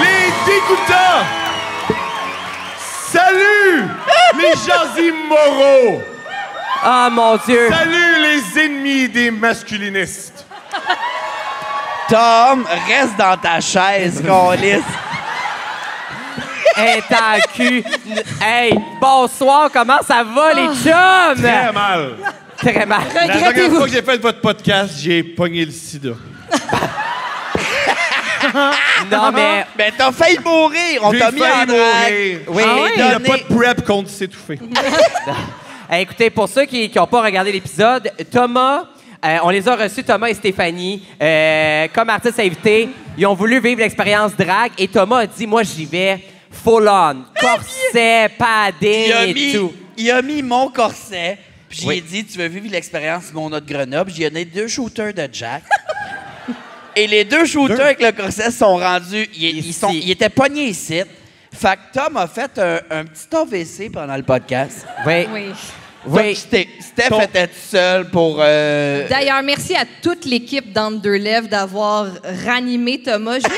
les dégoûtants! Salut les gens immoraux! Ah, mon Dieu! Salut les ennemis des masculinistes! Tom, reste dans ta chaise, câlisse. Hey, t'as cul. Hey, bonsoir, comment ça va, les chums? Très mal. Très mal. La dernière fois que j'ai fait votre podcast, j'ai pogné le sida. Non, mais... Ben, t'as failli mourir. On J'ai t'a mis en failli drague. mourir. Oui. Il n'y a pas de prep contre s'étouffer. Hey, écoutez, pour ceux qui n'ont pas regardé l'épisode, Thomas, on les a reçus, Thomas et Stéphanie, comme artistes invités. Ils ont voulu vivre l'expérience drague et Thomas a dit, moi, j'y vais full on. Corset, padding et tout. Il a mis mon corset. Puis j'ai Oui. dit, tu veux vivre l'expérience Mon de Grenoble? J'ai donné 2 shooters de Jack. Et les 2 shooters avec le corset sont rendus... Ils étaient pognés ici. Fait que Tom a fait un petit AVC pendant le podcast. Oui. Oui. Oui. Steph était tout seul pour... D'ailleurs, merci à toute l'équipe d'Underlève d'avoir ranimé Thomas. Juste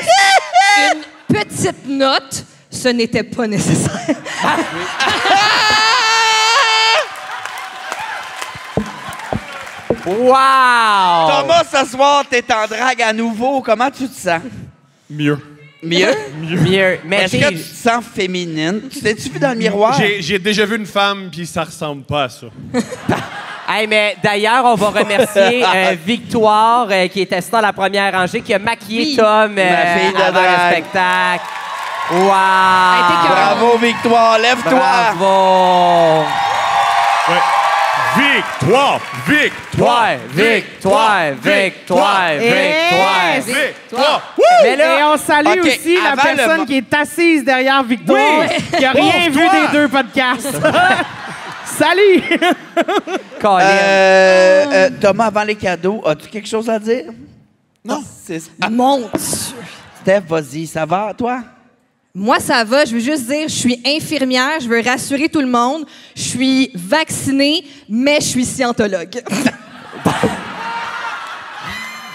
une petite note, ce n'était pas nécessaire. Wow! Thomas, ce soir, t'es en drague à nouveau. Comment tu te sens? Mieux. Mieux? Mieux. Mais Est-ce que tu te sens féminine? Tu t'es-tu vu dans le miroir? J'ai déjà vu une femme, puis ça ressemble pas à ça. Hey, mais d'ailleurs, on va remercier Victoire, qui était assistante à la première rangée, qui a maquillé Oui. Tom Ma fille de avant drague. le spectacle. Wow! Bravo, Victoire. Lève-toi. Bravo! Victoire! Victoire! Victoire! Victoire! Victoire! Yes! Victoire! Mais Et là, on salue OK, aussi la avant le personne mo- qui est assise derrière Victoire, qui a rien vu Pauvre toi! des 2 podcasts. Salut! Colin. Thomas, avant les cadeaux, as-tu quelque chose à dire? Non. Mon Dieu. Steph, vas-y. Ça va, toi? Moi, ça va. Je veux juste dire, je suis infirmière. Je veux rassurer tout le monde. Je suis vaccinée, mais je suis scientologue.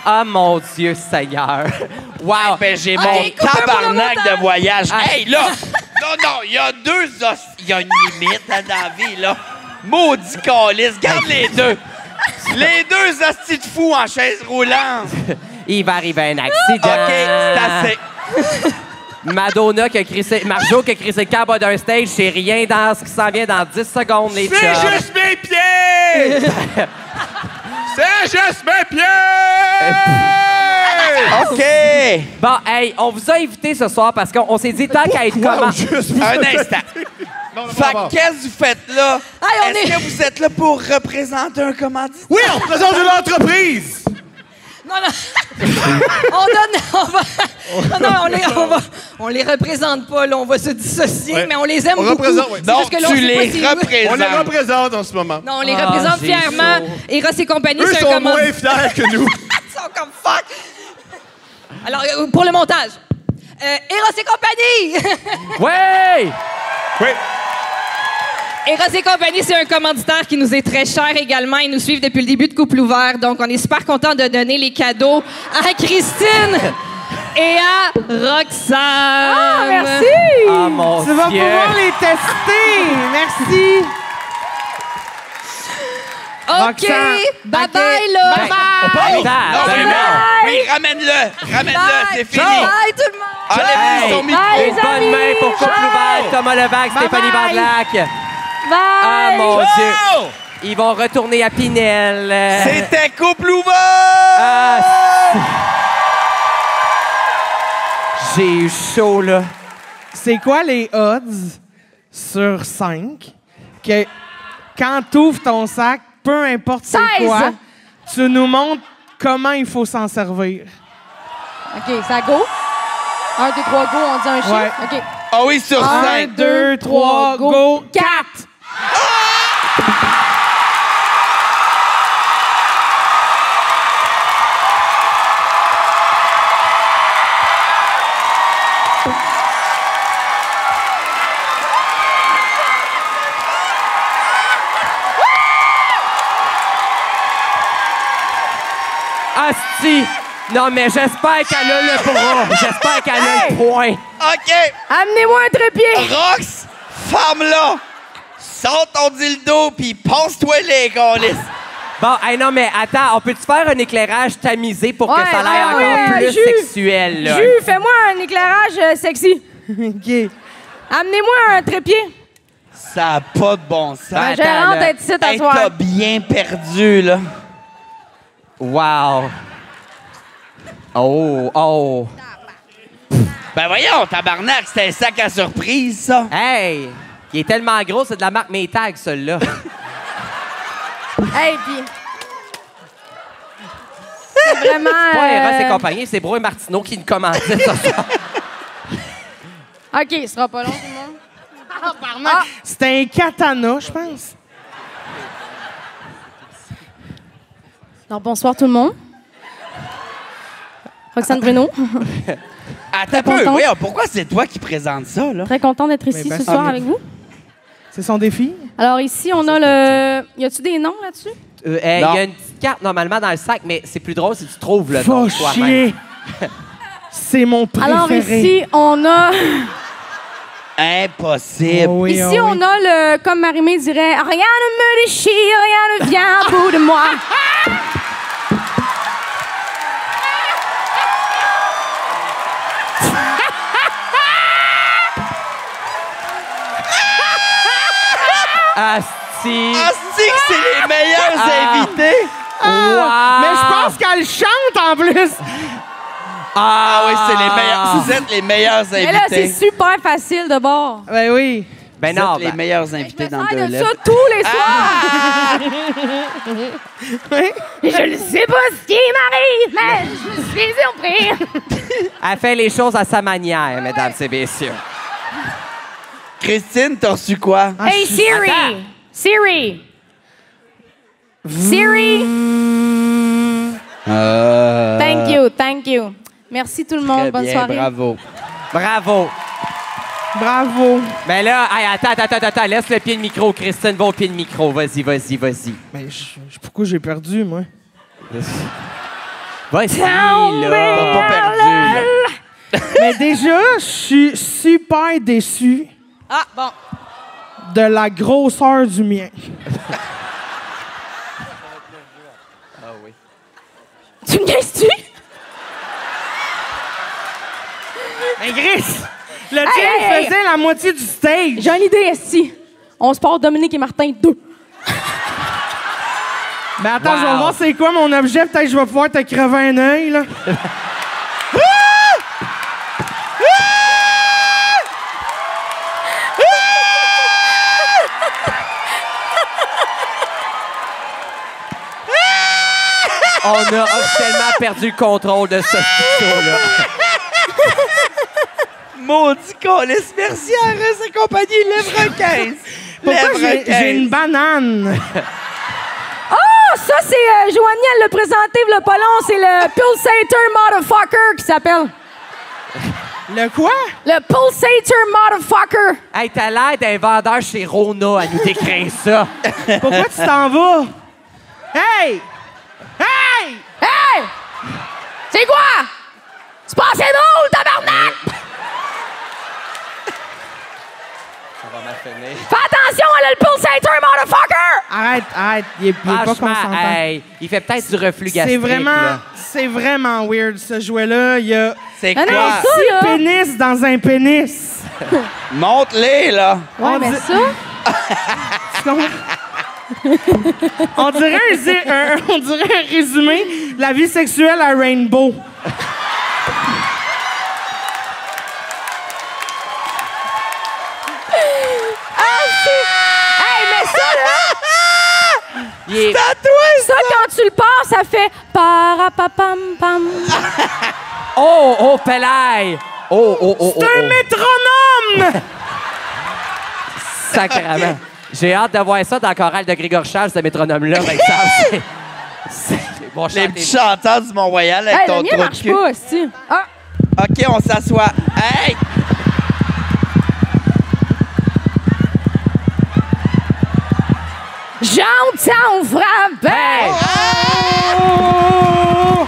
Ah, mon Dieu Seigneur! Wow! Ben, j'ai Hey, mon coupez pour le tabarnak montage. de voyage. Ah. Hey, là! Non, il y a il y a une limite hein, dans la vie, là. Maudit calice, garde les deux. Les 2 hosties de fous en chaise roulante. Il va arriver un accident. OK, c'est assez. Madonna qui a crissé... Marjo qui a crissé le câble d'un stage, c'est rien dans ce qui s'en vient dans 10 secondes, les chums. C'est juste mes pieds! C'est juste mes pieds! OK! Bon, hey, on vous a invité ce soir parce qu'on s'est dit, tant qu'à être comment... Un instant. Fait que qu'est-ce que vous faites là? Hey, Est-ce que vous êtes là pour représenter un commanditaire? Oui, on présente une entreprise! Non, non. On les représente pas, là. On va se dissocier, Ouais. mais on les aime On beaucoup. représente, ouais. C'est Donc, juste que là, on tu sait pas les c'est où. représentes. On les représente en ce moment. Non, on les Ah, représente j'ai fièrement. chaud. Eros et compagnie, Eux c'est un sont commanditaire. moins fiers que nous. Ils sont comme fuck. Alors, pour le montage. Eros et compagnie! Ouais! Oui. Eros et compagnie, c'est un commanditaire qui nous est très cher également. Ils nous suivent depuis le début de Couple Ouvert. Donc, on est super content de donner les cadeaux à Christine et à Roxane. Ah, merci! Ah, mon Tu vas Dieu! pouvoir les tester. Merci. OK. Roxane. Bye-bye, là. Bye-bye. Non, Bye. mais non. Oui, ramène-le. Ramène-le, c'est fini. Bye, tout le monde. Enlève-lui son micro. Bye. Une bonne main pour Couple Ouvert, Thomas Levac, Stéphanie Bye-bye. Bandelac. Bye! Ah, mon Dieu! Oh! Ils vont retourner à Pinel. C'était Couple Ouvert! Ah, j'ai eu chaud, là. C'est quoi les odds sur 5 que quand tu ouvres ton sac, peu importe c'est 16. quoi, tu nous montres comment il faut s'en servir? OK, ça go. 1, 2, 3, go, on dit un chiffre. Ouais. OK. Ah oui, sur 1, 5. 2, 3, go, 4! Asti! Non, mais j'espère qu'elle a le bras. J'espère qu'elle a le point. OK. Amenez-moi un trépied! Rox, femme-là, sors ton dildo puis passe-toi les câlisses. Bon, hey, non, mais attends, on peut-tu faire un éclairage tamisé pour que Ouais, ça a l'air ouais, encore ouais, plus Jus. sexuel, là? Jus, fais-moi un éclairage sexy. OK. Amenez-moi un trépied. Ça a pas de bon sens. La Attends, gérante là. est ici à Hey, soir. t'as bien perdu, là. Wow! Oh, oh! Ben voyons, tabarnak, c'était un sac à surprise, ça. Hey! Il est tellement gros, c'est de la marque Maytag, celui-là. Hey, puis... C'est vraiment... Pas Eros et compagnie, c'est Bro et Martineau qui nous commentent ce soir. OK, ce sera pas long, tout le monde. C'était un katana, je pense. Alors, bonsoir tout le monde. Roxane Bruno. Attends un peu, contente. voyons, pourquoi c'est toi qui présente ça, là? Très content d'être ici ben, ce soir ah, avec vous. C'est son défi. Alors, ici, on a le... Y a-tu des noms là-dessus? Il y a une petite carte normalement dans le sac, mais c'est plus drôle si tu trouves le nom Faut toi-même. chier. C'est mon préféré. Alors, ici, on a... Impossible. Oh oui, Ici, oh on oui. a le... Comme Marie-Mé dirait, rien ne me déchire, rien ne vient à bout de moi. Asti! Asti que c'est les meilleurs invités. Wow! Mais je pense qu'elle chante en plus. Ah oui, c'est les meilleurs. Vous êtes les meilleurs Mais là, c'est invités. super facile de bord. Ben oui. Ben Vous non, êtes les ben, meilleurs Je invités me dans sers Deux de Lèvres. ça tous les soirs. Oui. Je ne sais pas ce qui m'arrive, mais je me suis surpris. elle fait les choses à sa manière, mesdames et messieurs. Christine, t'as reçu quoi? Hey, Siri! Attends. Siri! Siri! Thank you. Merci tout le monde. Très Bonne bien, soirée. bravo. Bravo! Bravo. Mais là, hey, attends, laisse le pied de micro, Christine, va au pied de micro. Vas-y. Mais pourquoi j'ai perdu, moi? Vas-y, T'as là. pas perdu, là. Mais déjà, je suis super déçu Ah, bon. de la grosseur du mien. Tu me niaises-tu? Mais Gris, le tien hey. faisait la moitié du stage. J'ai une idée, Esti. On se porte Dominique et Martin 2. Mais attends, Wow. je vais voir c'est quoi mon objet. Peut-être que je vais pouvoir te crever un œil, là. On a officiellement perdu le contrôle de ce studio-là. Maudit câlisse. Merci à Rez et compagnie. Lèvre 15. Pourquoi Lèvre j'ai une 15. banane? Ah, ça, c'est Joanie, elle l'a présenté, le pas long, c'est le Pulsator Motherfucker qui s'appelle. Le quoi? Le Pulsator Motherfucker. Hey, t'as l'air d'un vendeur chez Rona à nous décrire ça. Pourquoi tu t'en vas? Hey! Hey! Hey! C'est quoi? C'est pas assez drôle, tabarnak! Ça va mal finir. Fais attention, elle a le Pulsator Motherfucker! Arrête, il est pas Franchement, consentant. hey, il fait peut-être du reflux gastrique. C'est vraiment weird, ce jouet-là. Il y a C'est Ah non, quoi? ça, là. pénis dans un pénis. Montre-les, là. Ouais, On mais dit- ça... Tu comprends? On dirait on dirait un résumé de la vie sexuelle à Rainbow. Hey, mais ça, là... Il est- Ça, quand tu le passes, ça fait... Parapapam-pam. Oh, Pelaye! Oh. C'est un métronome! Sacrément. J'ai hâte de voir ça dans la chorale de Grégor Charles, ce métronome-là, par exemple. C'est bon, Les chanter. petits chanteurs du Mont-Royal avec Hey, ton le mien trou de marche cul. pas, aussi. Ah, OK, on s'assoit. Hey! j'entends frapper. Hey! Oh!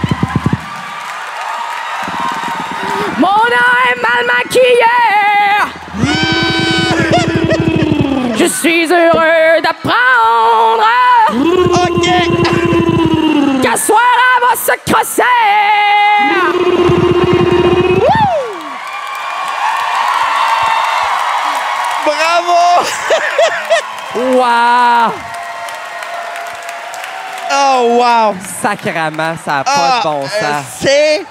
Mon nom est mal maquillé. Je suis heureux d'apprendre OK! qu'à soir elle va se crosser. Bravo! Wow! Oh, wow! Sacrément, ça n'a pas de bon sens. C'est...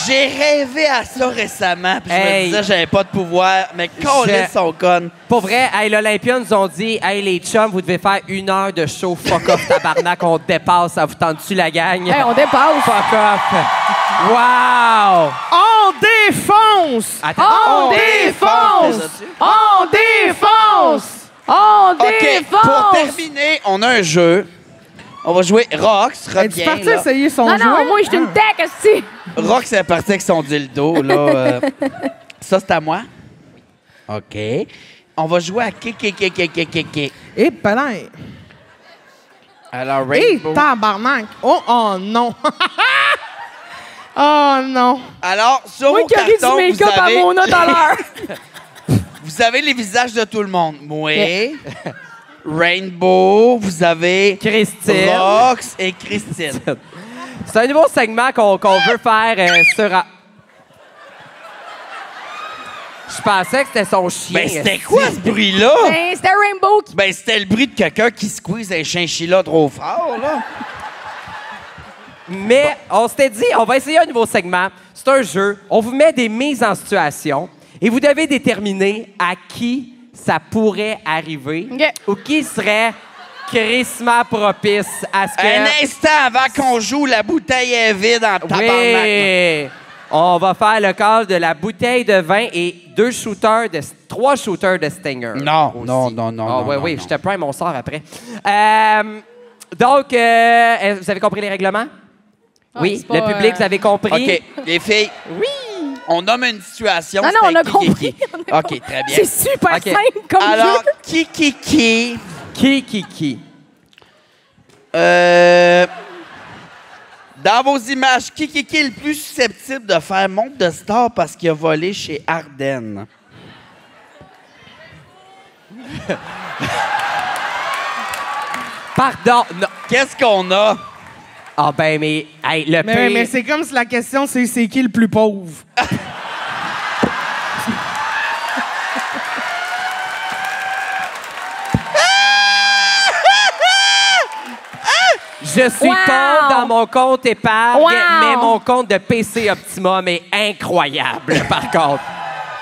J'ai rêvé à ça récemment, puis je me Hey. disais j'avais pas de pouvoir, mais câlisse son conne. Pour vrai, hey, l'Olympia nous ont dit « Hey, les chums, vous devez faire 1 heure de show. Fuck off, tabarnak, on dépasse. Ça vous tente-tu, la gang? Hey, on dépasse. Fuck off! Wow! On défonce! Attends. On défonce. On défonce. On OK, pour défonce. terminer, on a un jeu. On va jouer Rox, Es-tu reviens, parti là. essayer son Non, jouet? non, moi, je suis une tech, esti. Rox est parti avec son dildo, là. Ça, c'est à moi? OK. On va jouer à Kiki. Et palin. Alors, Et Rainbow. tabarnak. Oh non. Oh non. Alors, sur Moi vos qui aurais du cartons, make-up à mon tout à l'heure. vous avez les visages de tout le monde. Moi, Rainbow, vous avez Christine. Rox et Christine. C'est un nouveau segment qu'on veut faire sur... Je pensais que c'était son chien. Ben, c'était esti. quoi ce bruit-là? Ben, c'était Rainbow qui... Ben, c'était le bruit de quelqu'un qui squeeze un chinchilla trop fort, là. Mais on s'était dit, on va essayer un nouveau segment. C'est un jeu. On vous met des mises en situation et vous devez déterminer à qui ça pourrait arriver OK. ou qui serait crissement propice à ce que... Un instant avant qu'on joue, la bouteille est vide en tabarnak. Oui! On va faire le cas de la bouteille de vin et 3 shooters de Stinger. Non, aussi. non. Ah, oui, non, oui, non. je te prends mon sort après. Donc, vous avez compris les règlements? Oui, c'est pas, le public, vous avez compris? OK, les filles. Oui. On nomme une situation. Non, c'est on a un qui. compris. On a OK, très bien. C'est super OK. simple comme Alors, jeu. qui? Qui? Dans vos images, qui est le plus susceptible de faire monte de star parce qu'il a volé chez Ardennes? Pardon. Non. Qu'est-ce qu'on a? Ah ben, mais hey, le Mais pire... c'est comme si la question, c'est qui le plus pauvre? Je suis Wow! pauvre dans mon compte épargne, Wow! mais mon compte de PC Optimum est incroyable, par contre.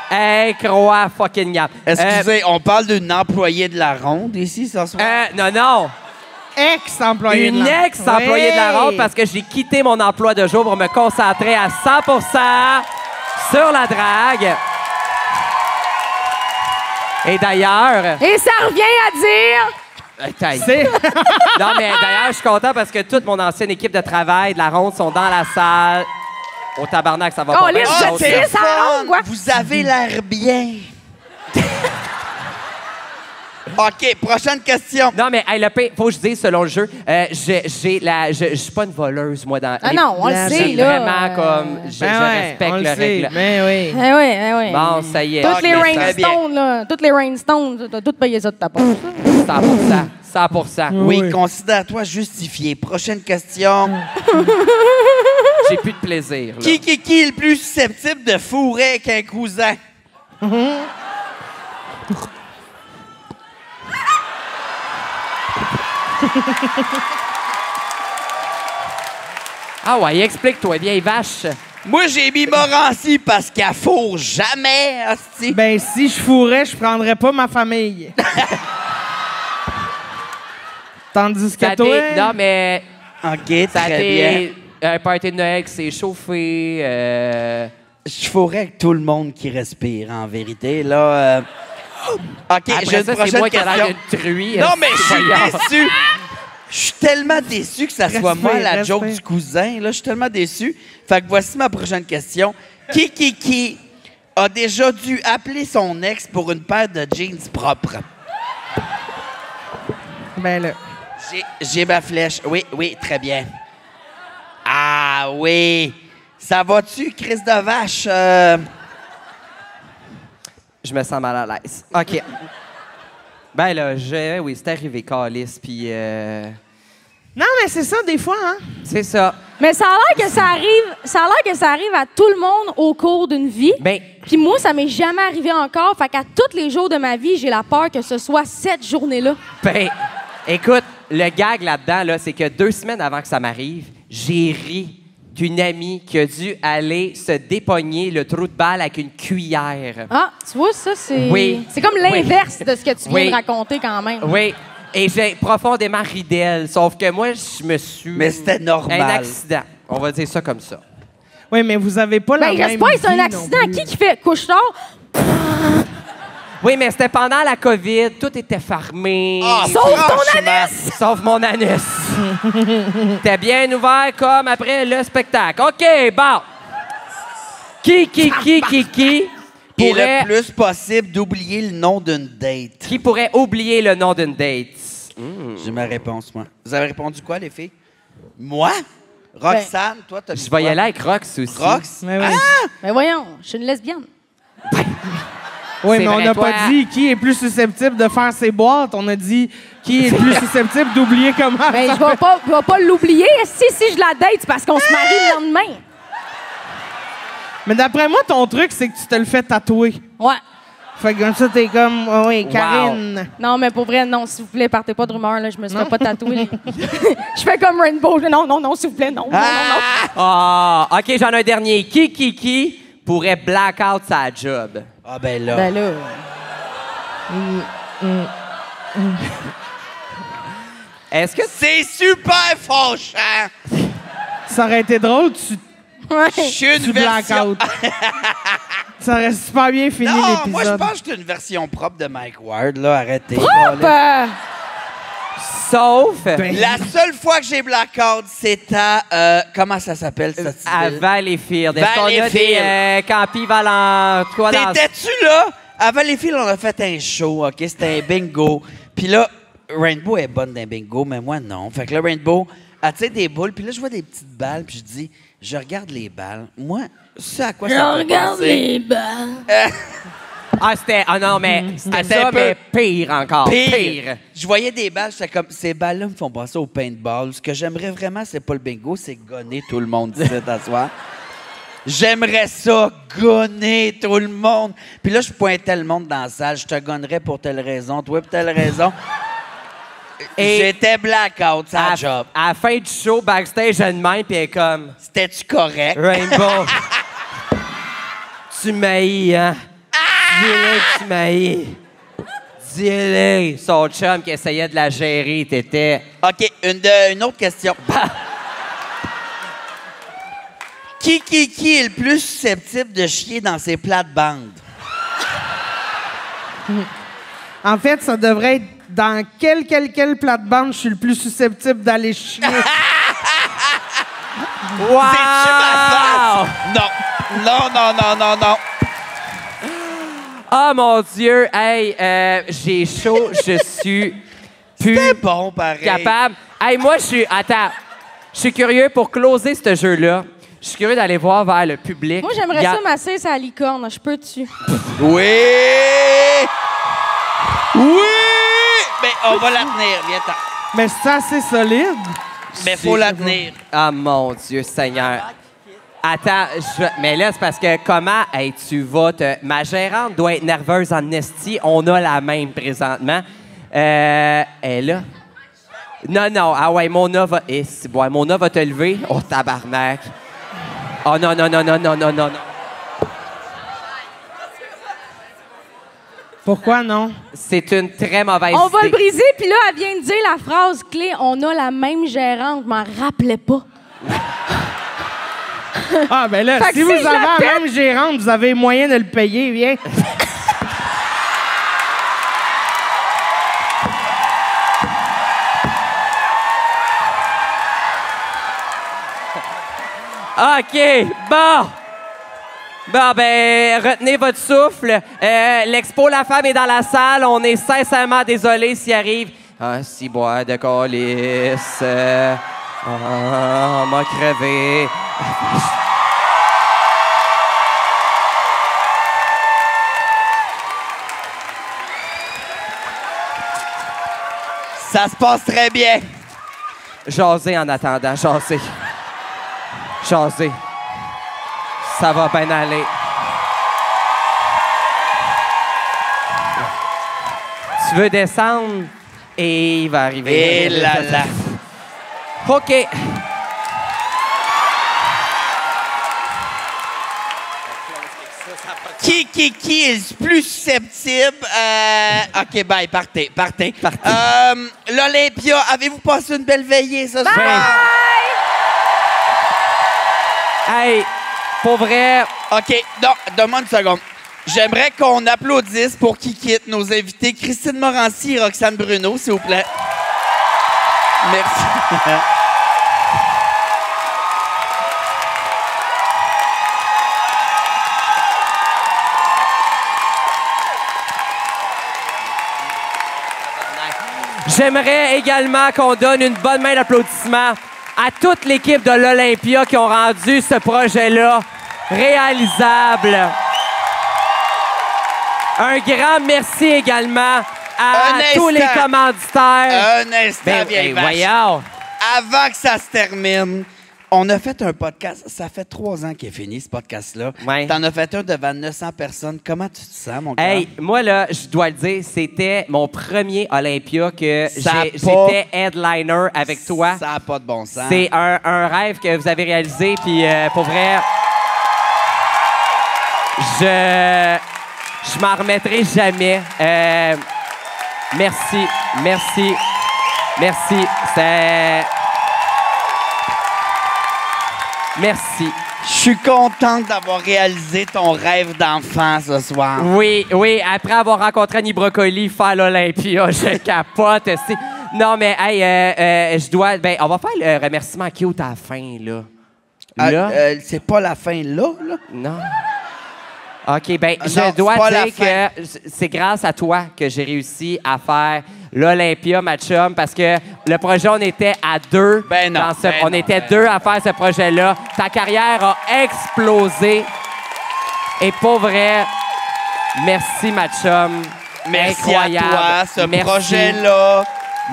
Incroyable fucking. Excusez, on parle d'une employée de la ronde ici ce soir? Non. ex-employée de Une la ex-employée de la ronde parce que j'ai quitté mon emploi de jour pour me concentrer à 100% sur la drague. Et d'ailleurs... Et ça revient à dire... C'est... Non, mais d'ailleurs, je suis content parce que toute mon ancienne équipe de travail de la ronde sont dans la salle. Au tabarnak, ça va pas bien. Lise, Ah, je c'est sais, le ça fun! rentre, quoi. Vous avez l'air bien. OK, prochaine question. Non, mais hey, le pire, faut que je dise selon le jeu, je suis pas une voleuse, moi, dans Ah non, on le j'ai sait, là. vraiment comme... Je respecte le règlement. Mais oui. Eh oui, eh oui. Bon, ça y est. Toutes les Ok, très bien. Rhinestones, là. Toutes les Rhinestones, t'as tout payé ça de ta part. 100%. Oui, Oui. considère-toi justifié. Prochaine question. J'ai plus de plaisir. Là. Qui est le plus susceptible de fourrer qu'un cousin? Ah ouais, explique-toi, vieille vache. Moi, j'ai mis Morancy parce qu'elle fourre jamais, hostie. Ben, si je fourrais, je prendrais pas ma famille. Tandis que Ça toi... non, mais OK, ça a très bien. été un party de Noël qui s'est chauffé. Je fourrais avec tout le monde qui respire, en vérité. Là, OK, Après j'ai une ça, c'est prochaine moi qui ai l'air question. d'une truie. Non, mais je suis Voyons. déçu. Je suis tellement déçu que ça soit moi la Respire, joke respire. du cousin. Là, je suis tellement déçu. Fait que voici ma prochaine question. Qui a déjà dû appeler son ex pour une paire de jeans propres? Ben là... J'ai ma flèche. Oui, très bien. Ah oui. Ça va-tu, Chris de vache? Je me sens mal à l'aise. OK. Ben là, oui, c'est arrivé, Calice, puis Non, mais c'est ça, des fois, hein? c'est ça. Mais ça a l'air que ça arrive à tout le monde au cours d'une vie. Ben, Puis moi, ça m'est jamais arrivé encore. Fait qu'à tous les jours de ma vie, j'ai la peur que ce soit cette journée-là. ben, écoute, le gag là-dedans, là, c'est que 2 semaines avant que ça m'arrive, j'ai ri d'une amie qui a dû aller se dépogner le trou de balle avec une cuillère. Ah, tu vois, ça, c'est... Oui. C'est comme l'inverse de ce que tu viens Oui. de raconter quand même. Oui. Et j'ai profondément ri d'elle. Sauf que moi, je me suis... Mais c'était normal. Un accident. On va dire ça comme ça. Oui, mais vous avez pas la Ben, même j'espère que c'est un vie accident. non plus. Qui fait couche-tard? Oui, mais c'était pendant la COVID. Tout était fermé. Ah, Sauf ton franchement. anus! Sauf mon anus. T'es bien ouvert comme après le spectacle. OK, bon. Qui Et pourrait, le plus possible d'oublier le nom d'une date. qui pourrait oublier le nom d'une date? J'ai ma réponse, moi. Vous avez répondu quoi, les filles? Moi? Roxane, toi, t'as dit Je vais y quoi? aller avec Rox aussi. Rox? Mais oui. Mais voyons, je suis une lesbienne. Oui, C'est mais on vrai, n'a toi- pas dit qui est plus susceptible de faire ses boîtes. On a dit qui est plus susceptible d'oublier comment. Ben, ça je vais pas l'oublier. Si je la date, c'est parce qu'on se marie le lendemain. Mais d'après moi, ton truc, c'est que tu te le fais tatouer. Ouais. Fait que comme ça, t'es comme, oh oui, Karine. Non, mais pour vrai, non, s'il vous plaît, partez pas de rumeurs, là. Je me suis pas tatouée. Je fais comme Rainbow. Non, s'il vous plaît, non. Ah, OK, j'en ai un dernier. Qui pourrait blackout sa job? Ah, ben là. Ben là. Est-ce que C'est super fâchant! Ça aurait été drôle, tu Je suis une tu version... blackout. Ça aurait super bien fini Non, l'épisode. moi, je pense que c'est une version propre de Mike Ward, là. Arrêtez. sauf La seule fois que j'ai blackout, c'est à... comment ça s'appelle, cette à ville? Valleyfield? Est-ce qu'on a des Valleyfield. Campi Valent? Quoi dans... T'étais-tu là? À Valleyfield, on a fait un show, OK? C'était un bingo. Puis là, Rainbow est bonne d'un bingo, mais moi, non. Fait que là, Rainbow, elle tire des boules. Puis là, je vois des petites balles. Puis je dis, je regarde les balles. Moi, c'est à quoi ça peut penser? balles. Ah, c'était... Ah non, mais c'était Attends ça, un peu. mais pire encore. Pire. Je voyais des balles, j'étais comme, ces balles-là me font passer au paintball. Ce que j'aimerais vraiment, c'est pas le bingo, c'est gonner tout le monde ici à soir. J'aimerais ça, gonner tout le monde. Puis là, je pointais le monde dans la salle. Je te gonnerais pour telle raison, toi pour telle raison. Et- J'étais blackout, ça job. À la fin du show, backstage, elle de même, puis elle est comme... C'était-tu correct? Rainbow, tu m'haïs, hein? Dis-le que tu m'haïs. Dis-le! Son chum qui essayait de la gérer, t'étais... OK, une autre question. Qui est le plus susceptible de chier dans ses plates-bandes? En fait, ça devrait être dans quelle plate-bande je suis le plus susceptible d'aller chier. Wow! C'est-tu ma face? Non. Oh mon Dieu! Hey, j'ai chaud, je suis plus C'est bon, pareil. capable. Hey, moi, je suis... Attends. Je suis curieux pour closer ce jeu-là. Je suis curieux d'aller voir vers le public. Moi, j'aimerais ça masser sa licorne. Je peux dessus. Oui! Mais on va la tenir, viens-t'en. Mais c'est assez solide. Mais faut la tenir. Ah, mon Dieu Seigneur. Attends, mais là, c'est parce que comment hey, tu vas te... Ma gérante doit être nerveuse en esti. On a la même présentement. Elle est là. Non. Ah ouais, Mona va... Mona va te lever. Oh, tabarnak. Oh, non. Pourquoi non? C'est une très mauvaise On va le idée. briser, puis là, elle vient de dire la phrase clé. On a la même gérante. Je m'en rappelais pas. Ah, ben là, Fait que si vous si je avez l'appelle- la même gérante, vous avez moyen de le payer, viens. OK, bon. Bon, ben, retenez votre souffle. L'expo La Femme est dans la salle. On est sincèrement désolé s'il arrive. Ah, si, bois de colis. On m'a crevé. Ça se passe très bien. Jaser en attendant, jaser. Jaser. Ça va bien aller. Tu veux descendre et il va arriver. Et là là. OK. Qui est le plus susceptible? OK, bye, partez. L'Olympia, avez-vous passé une belle veillée ce soir? Hey, pour vrai, OK, non, donne-moi une seconde. J'aimerais qu'on applaudisse pour qui quitte nos invités, Christine Morancy et Roxane Bruno, s'il vous plaît. Merci. j'aimerais également qu'on donne une bonne main d'applaudissement à toute l'équipe de l'Olympia qui ont rendu ce projet-là réalisable. Un grand merci également à Un tous les instant. commanditaires. Un instant, Ben, vieille hey, vache. voyons. Avant que ça se termine, on a fait un podcast. Ça fait 3 ans qu'il est fini, ce podcast-là. Ouais. T'en as fait un devant 900 personnes. Comment tu te sens, mon gars? Hey, moi, là, je dois le dire, c'était mon premier Olympia que Ça a pas- j'étais headliner avec toi. Ça n'a pas de bon sens. C'est un rêve que vous avez réalisé, puis pour vrai, je m'en remettrai jamais. Merci. C'est... Merci. Je suis contente d'avoir réalisé ton rêve d'enfant ce soir. Oui, après avoir rencontré Annie Brocoli, faire l'Olympia, je capote. Non, mais hey, je dois... Ben, on va faire le remerciement cute à la fin, là. Là? C'est pas la fin là? Non. OK, ben Non, je dois c'est pas la dire que c'est grâce à toi que j'ai réussi à faire l'Olympia, ma chum, parce que le projet, on était à 2. Ben non, on était 2 à faire ce projet-là. Ta carrière a explosé. Et pour vrai, merci, ma chum. Merci Incroyable. à toi. Ce Merci. projet-là,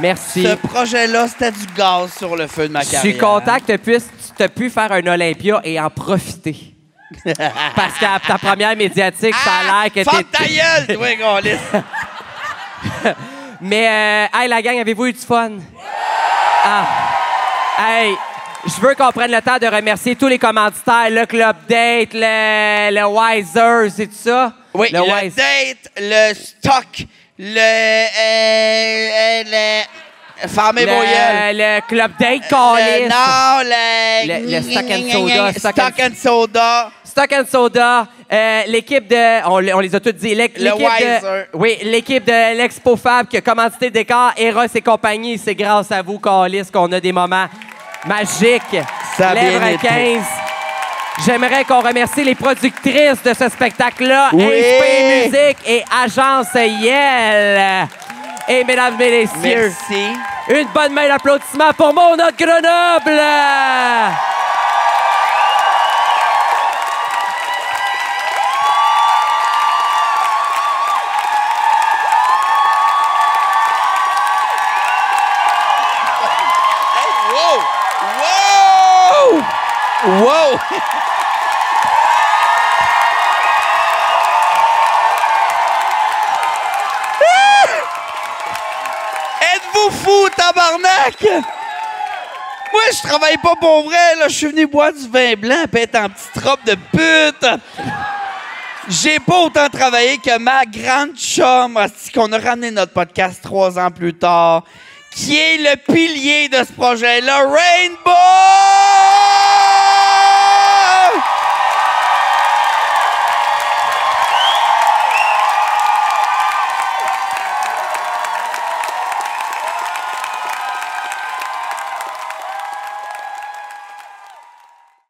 Merci. c'était du gaz sur le feu de ma Je carrière. suis content que tu aies pu faire un Olympia et en profiter. Parce qu'à ta première médiatique, ça a l'air que Ferme ta t'es... gueule, toi, Gaulis. Mais, hey, la gang, avez-vous eu du fun? Ah! Hey, je veux qu'on prenne le temps de remercier tous les commanditaires, le Club Date, le Wiser, c'est tout ça? Oui, le Wise. date, le stock, Fermez vos gueules. Le Club Date, Callis. Non, Le Stock and Soda. Stock and Soda. Stock and Soda. L'équipe de... On les a tous dit. L'équipe Wiser. Oui, l'équipe de l'Expo Fab qui a commandité le décor, Eros et compagnie. C'est grâce à vous, Callis, qu'on a des moments magiques. Ça a bien Lèvres été. 15. J'aimerais qu'on remercie les productrices de ce spectacle-là, Oui. HP Musique et Agence Yel. Et mesdames et messieurs, Merci. une bonne main d'applaudissement pour Mona de Grenoble! Wow! Wow! Wow! Êtes-vous fous, tabarnak? Moi, je travaille pas pour vrai, là. Je suis venu boire du vin blanc et être en petite robe de pute. J'ai pas autant travaillé que ma grande chum, qu'on a ramené notre podcast 3 ans plus tard, qui est le pilier de ce projet-là, Rainbow!